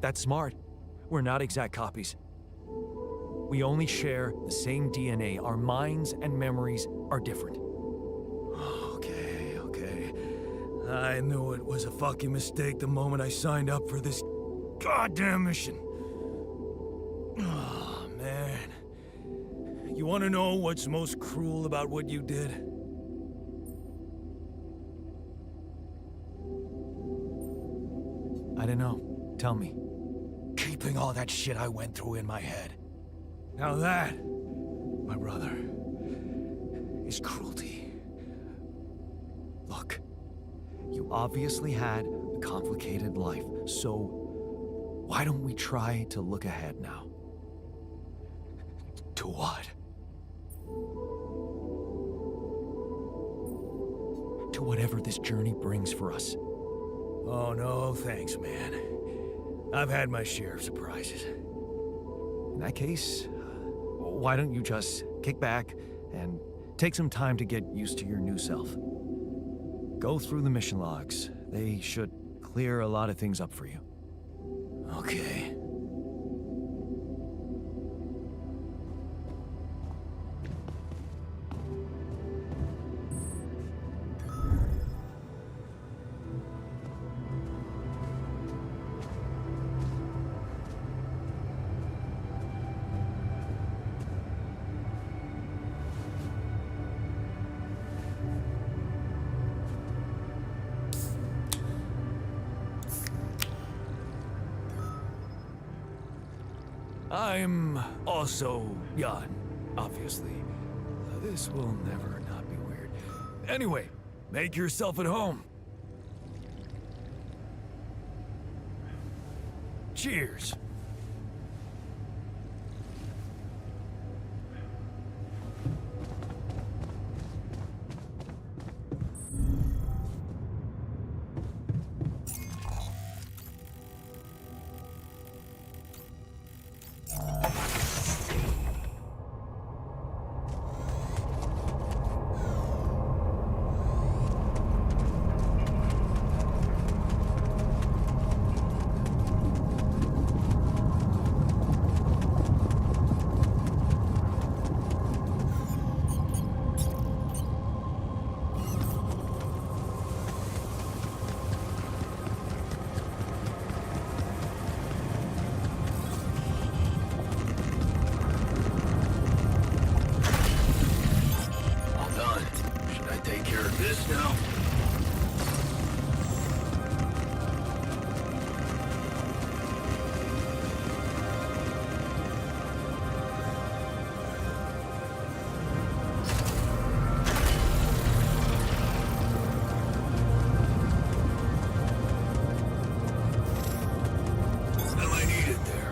That's smart. We're not exact copies. We only share the same DNA. Our minds and memories are different. Okay. I knew it was a fucking mistake the moment I signed up for this goddamn mission. Oh, man. You want to know what's most cruel about what you did? I don't know. Tell me. Keeping all that shit I went through in my head. Now that, my brother, is cruelty. Look, you obviously had a complicated life, so why don't we try to look ahead now? To what? To whatever this journey brings for us. Oh, no, thanks, man. I've had my share of surprises. In that case, why don't you just kick back and take some time to get used to your new self? Go through the mission logs. They should clear a lot of things up for you. Okay. I'm also young, obviously. This will never not be weird. Anyway, make yourself at home. Cheers. This now? I might need it there.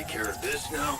Care of this now?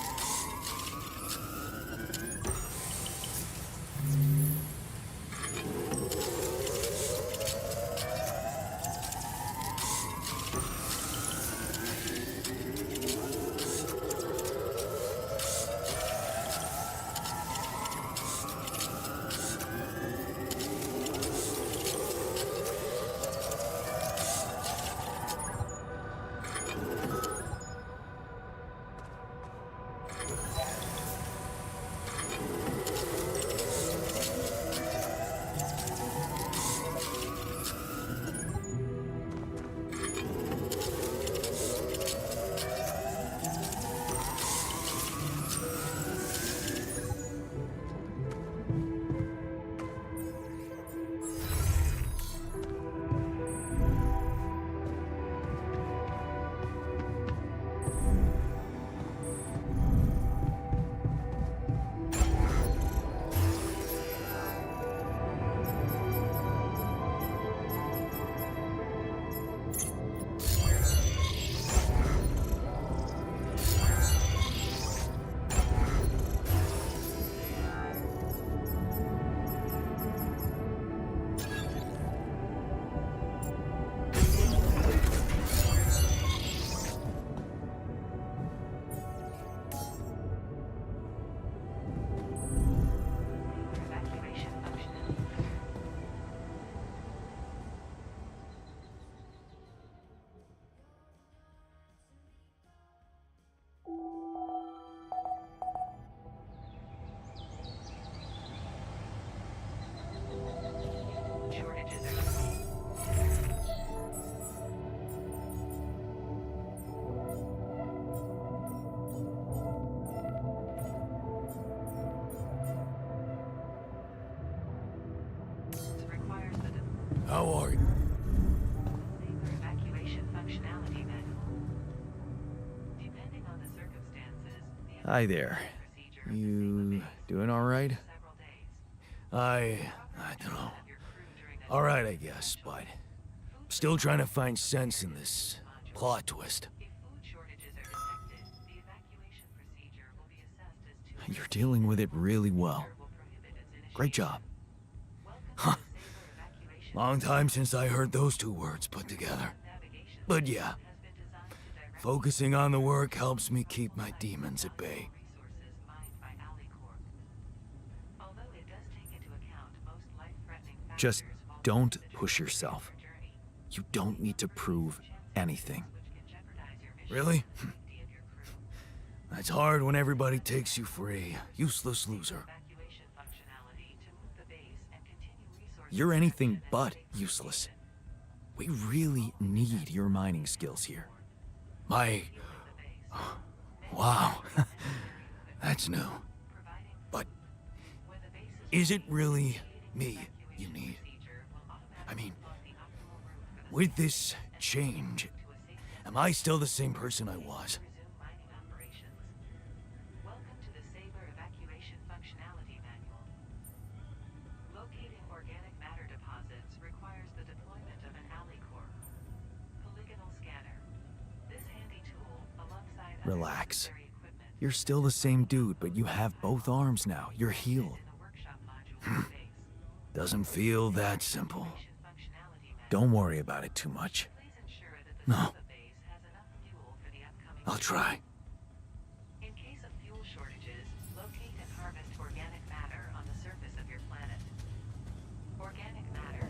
How are you? Evacuation functionality manual. Depending on the circumstances, the Hi there. procedure is You doing all right? several days. I don't know. All right, I guess, but still trying to find sense in this plot twist. If food shortages are detected, the evacuation procedure will be assessed as too You're dealing with it really well. will prohibit its initiation. Great job. Welcome Huh. to the Saber Evacuation Long time since I heard those two words put together. But yeah, focusing on the work helps me keep my demons at bay. Just don't push yourself. You don't need to prove anything. Really? That's hard when everybody takes you for a useless loser. You're anything but useless. We really need your mining skills here. My... Wow. That's new. But is it really me you need? I mean, with this change, am I still the same person I was? Relax. You're still the same dude, but you have both arms now. You're healed. Doesn't feel that simple. Don't worry about it too much. No. I'll try. In case of fuel shortages, locate and harvest organic matter on the surface of your planet. Organic matter.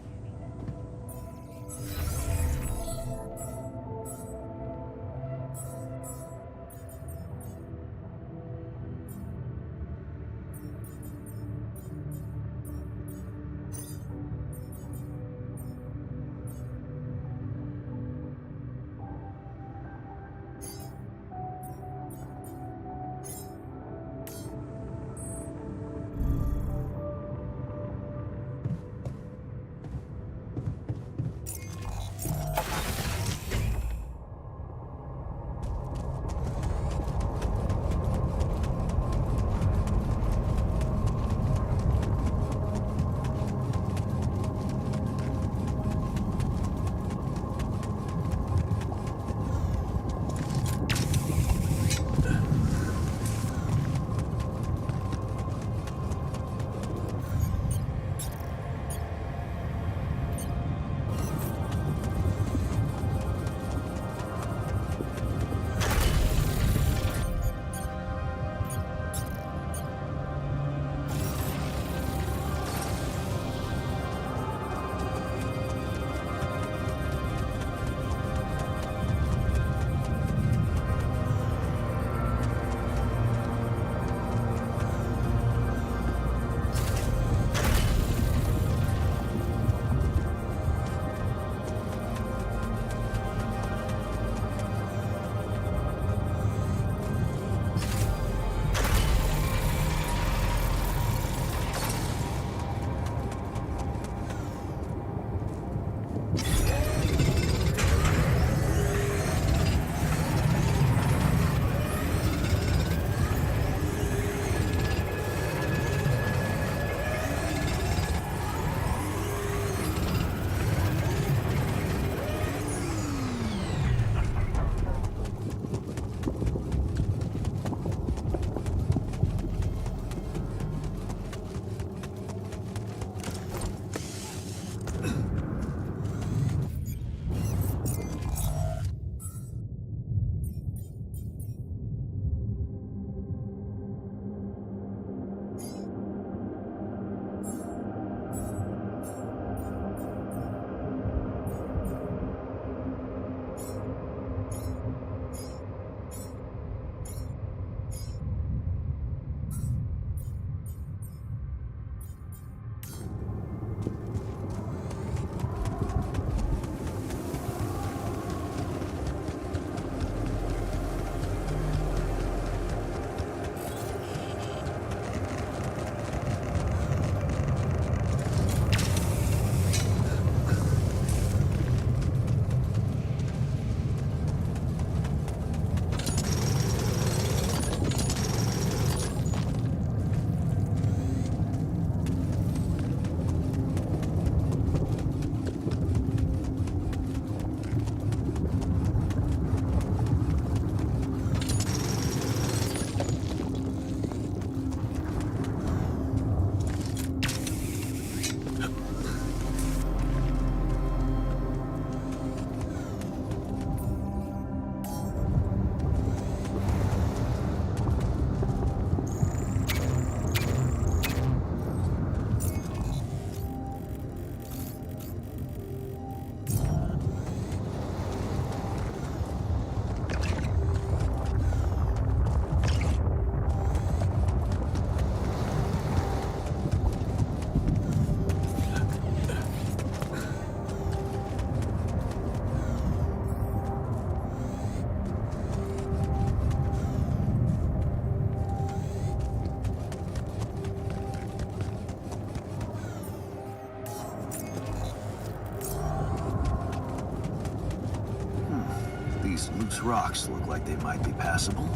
these loose rocks look like they might be passable.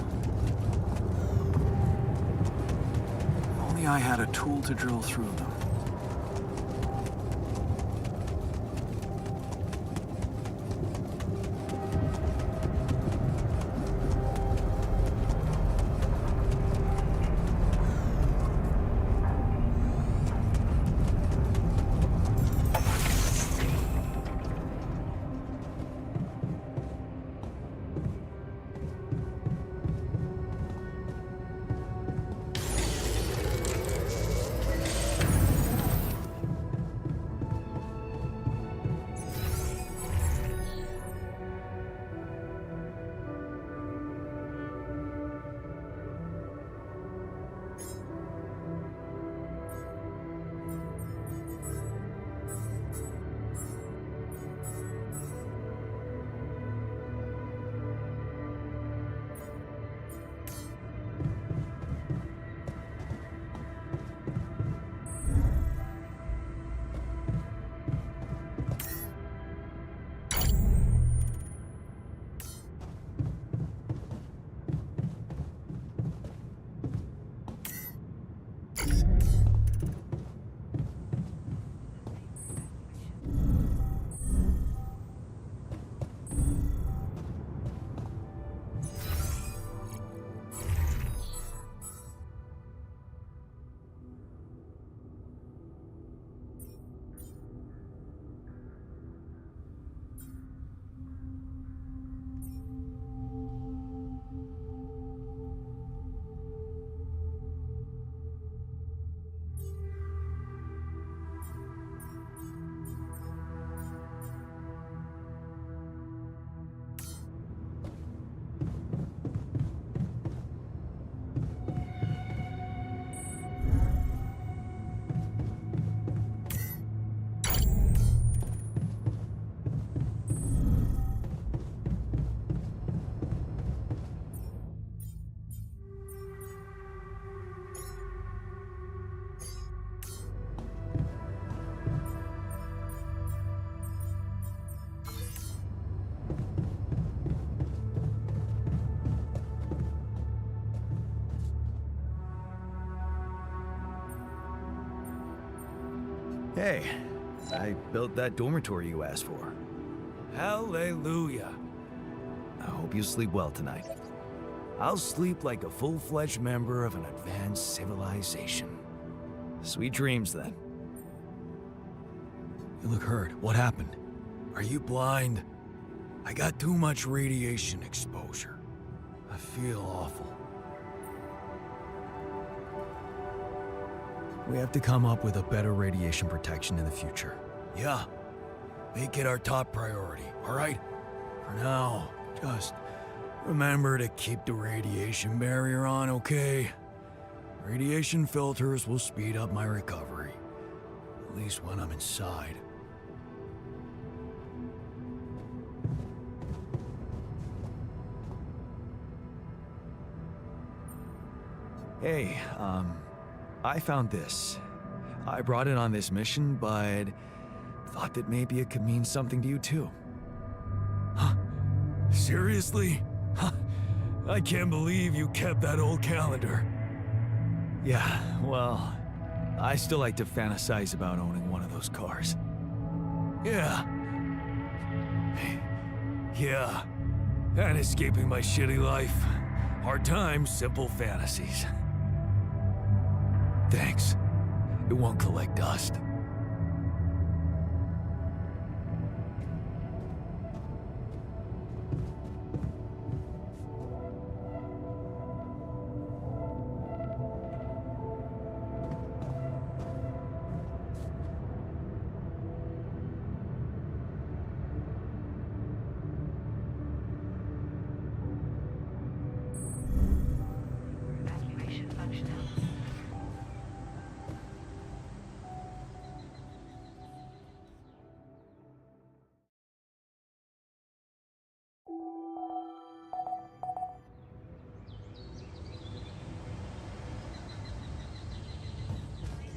If only I had a tool to drill through them. Hey, I built that dormitory you asked for. Hallelujah. I hope you sleep well tonight. I'll sleep like a full-fledged member of an advanced civilization. Sweet dreams, then. You look hurt. What happened? Are you blind? I got too much radiation exposure. I feel awful. We have to come up with a better radiation protection in the future. Yeah. Make it our top priority, all right? For now, just remember to keep the radiation barrier on, okay? Radiation filters will speed up my recovery. At least when I'm inside. Hey, I found this. I brought it on this mission, but thought that maybe it could mean something to you too. Huh? Seriously? Huh? I can't believe you kept that old calendar. Yeah, well, I still like to fantasize about owning one of those cars. Yeah. Yeah. And escaping my shitty life. Hard times, simple fantasies. Thanks. It won't collect dust. Evacuation functional.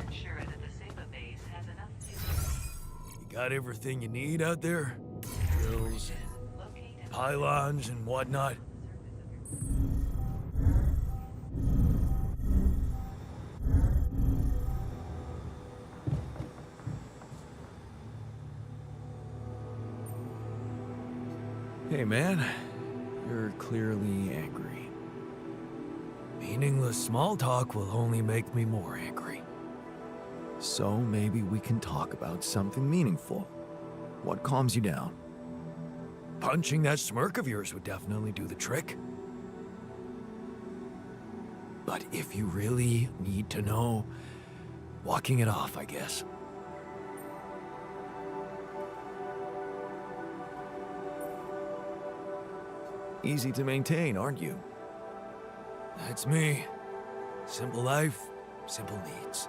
Ensure that the Saba base has enough. You got everything you need out there? Drills, Located. pylons and whatnot. Hey man, you're clearly angry. Meaningless small talk will only make me more angry. So maybe we can talk about something meaningful. What calms you down? Punching that smirk of yours would definitely do the trick. But if you really need to know, walking it off, I guess. Easy to maintain, aren't you? That's me. Simple life, simple needs.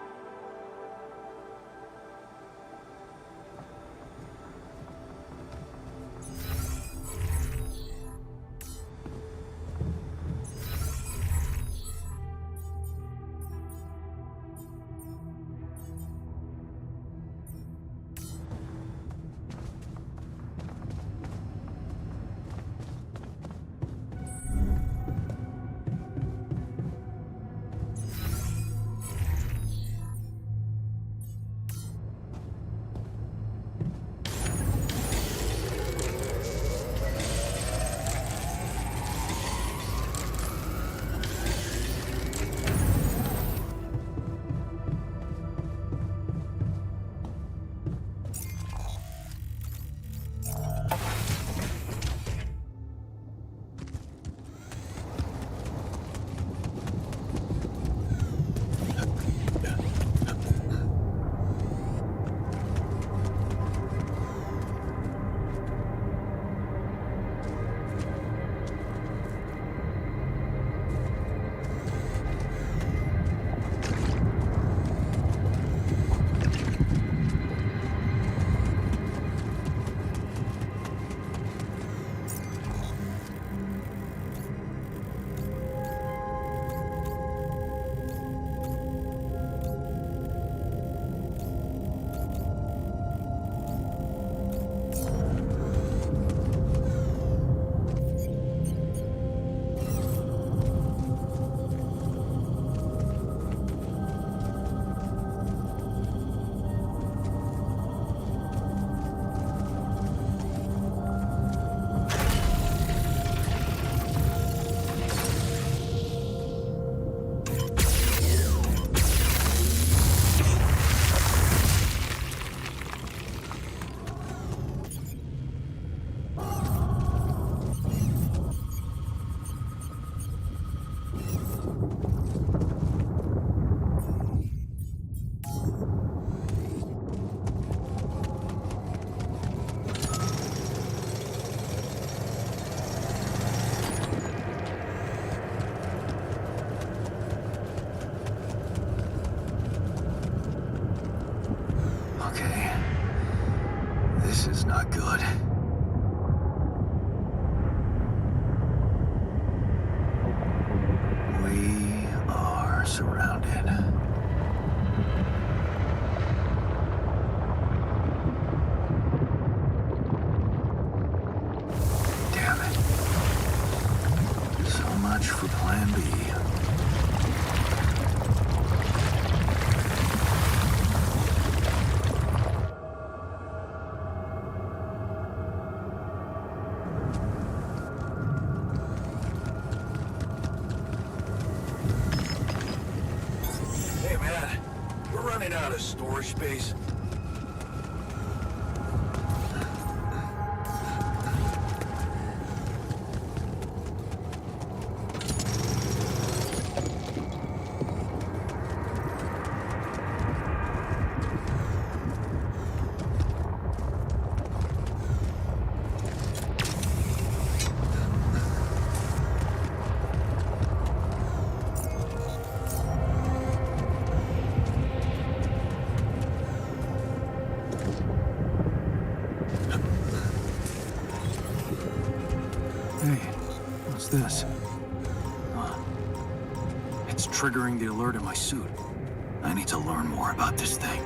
This is not good. We are surrounded. Damn it. So much for Plan B. Hey man, we're running out of storage space. Hey, what's this? It's triggering the alert in my suit. I need to learn more about this thing.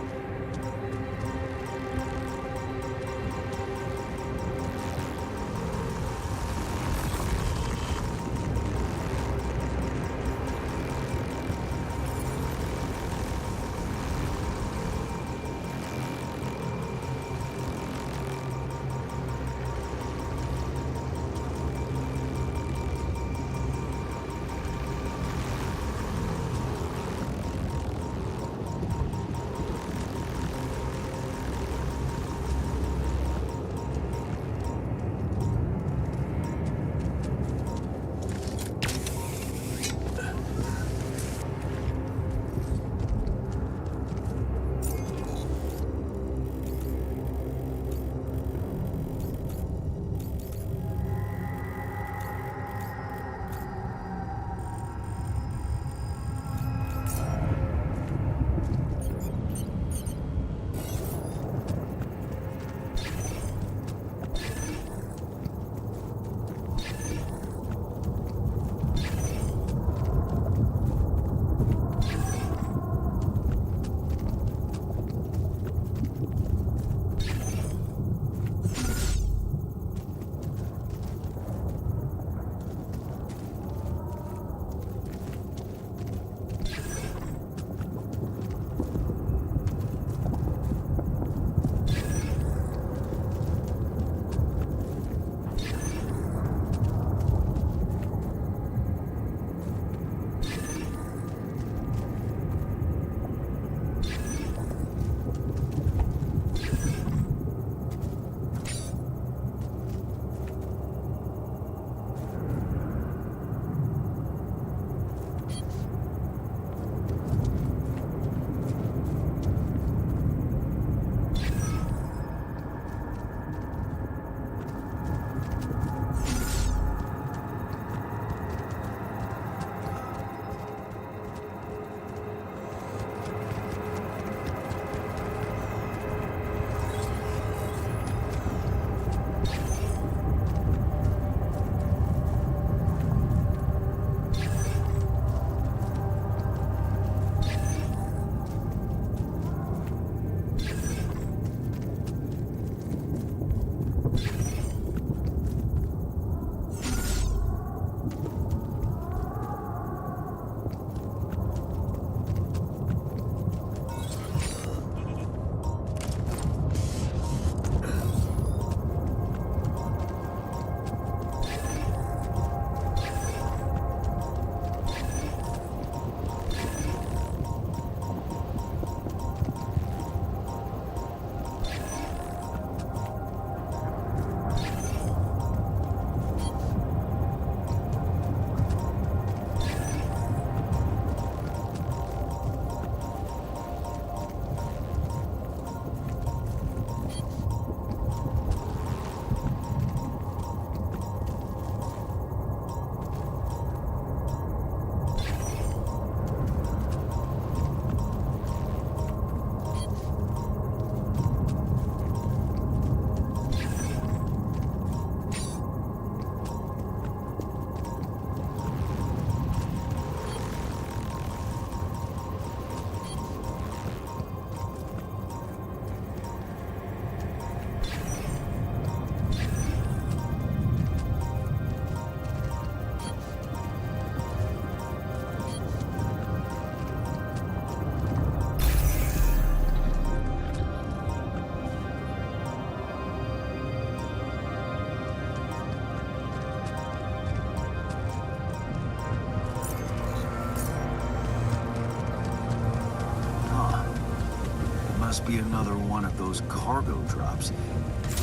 must be another one of those cargo drops.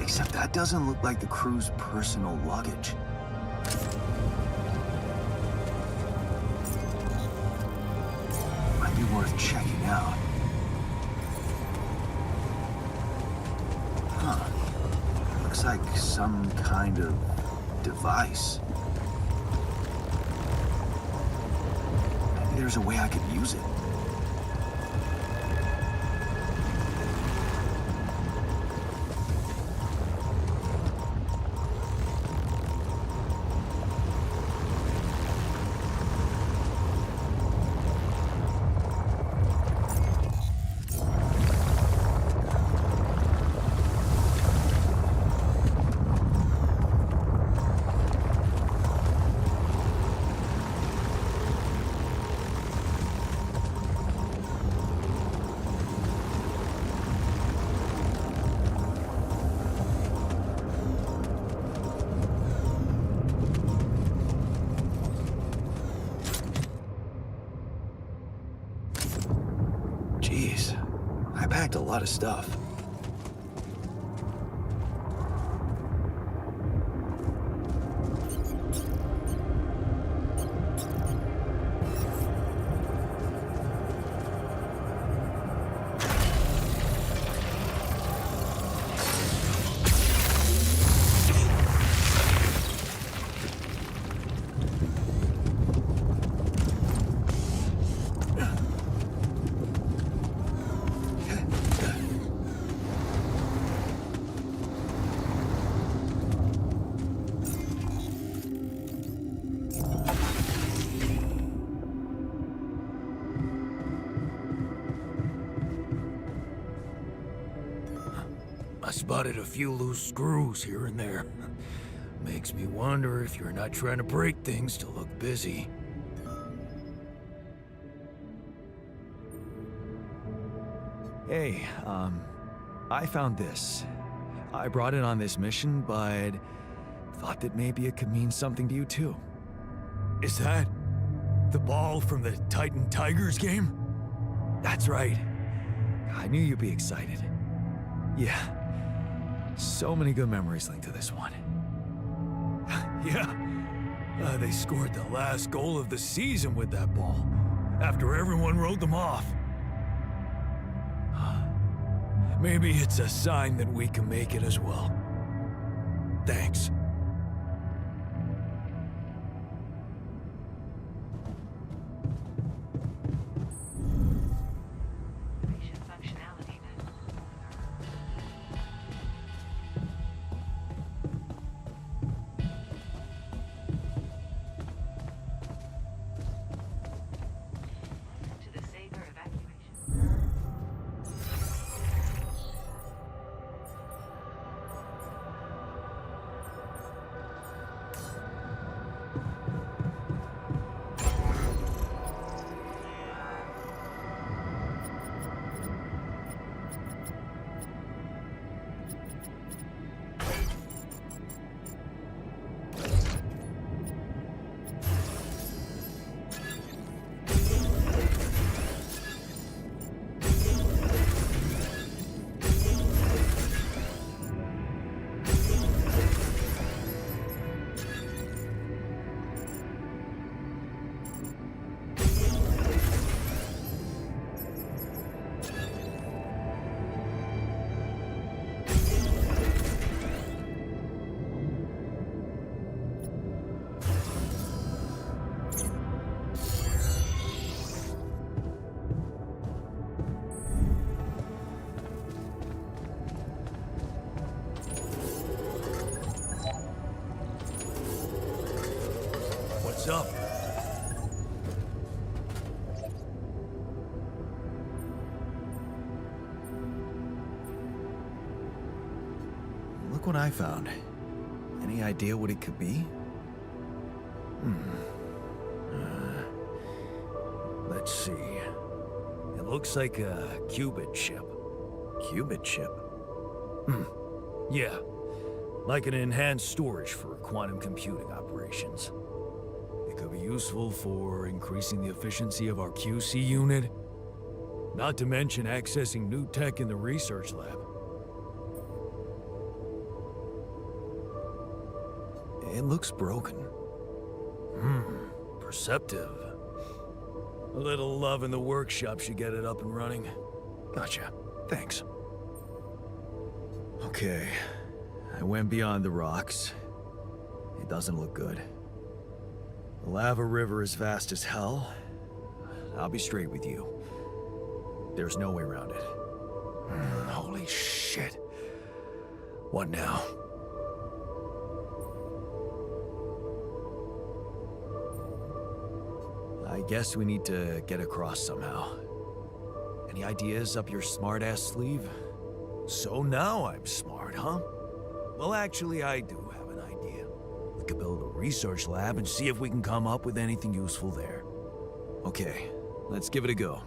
Except that doesn't look like the crew's personal luggage. Might be worth checking out. Huh. Looks like some kind of device. Maybe there's a way I could use it. Jeez, I packed a lot of stuff. I spotted a few loose screws here and there. Makes me wonder if you're not trying to break things to look busy. Hey, I found this. I brought it on this mission, but thought that maybe it could mean something to you too. Is that the ball from the Titan Tigers game? That's right. I knew you'd be excited. Yeah. So many good memories linked to this one. Yeah. They scored the last goal of the season with that ball, after everyone wrote them off. Maybe it's a sign that we can make it as well. Thanks. What's up? Look what I found. Any idea what it could be? Let's see. It looks like a qubit chip. Qubit chip? Yeah. Like an enhanced storage for quantum computing operations. It could be useful for increasing the efficiency of our QC unit. Not to mention accessing new tech in the research lab. It looks broken. Perceptive. A little love in the workshop should get it up and running. Gotcha. Thanks. Okay. I went beyond the rocks. It doesn't look good. The lava river is vast as hell. I'll be straight with you. There's no way around it. Holy shit. What now? I guess we need to get across somehow. Any ideas up your smart-ass sleeve? So now I'm smart, huh? Well, actually, I do have an idea. We could build a research lab and see if we can come up with anything useful there. Okay, let's give it a go.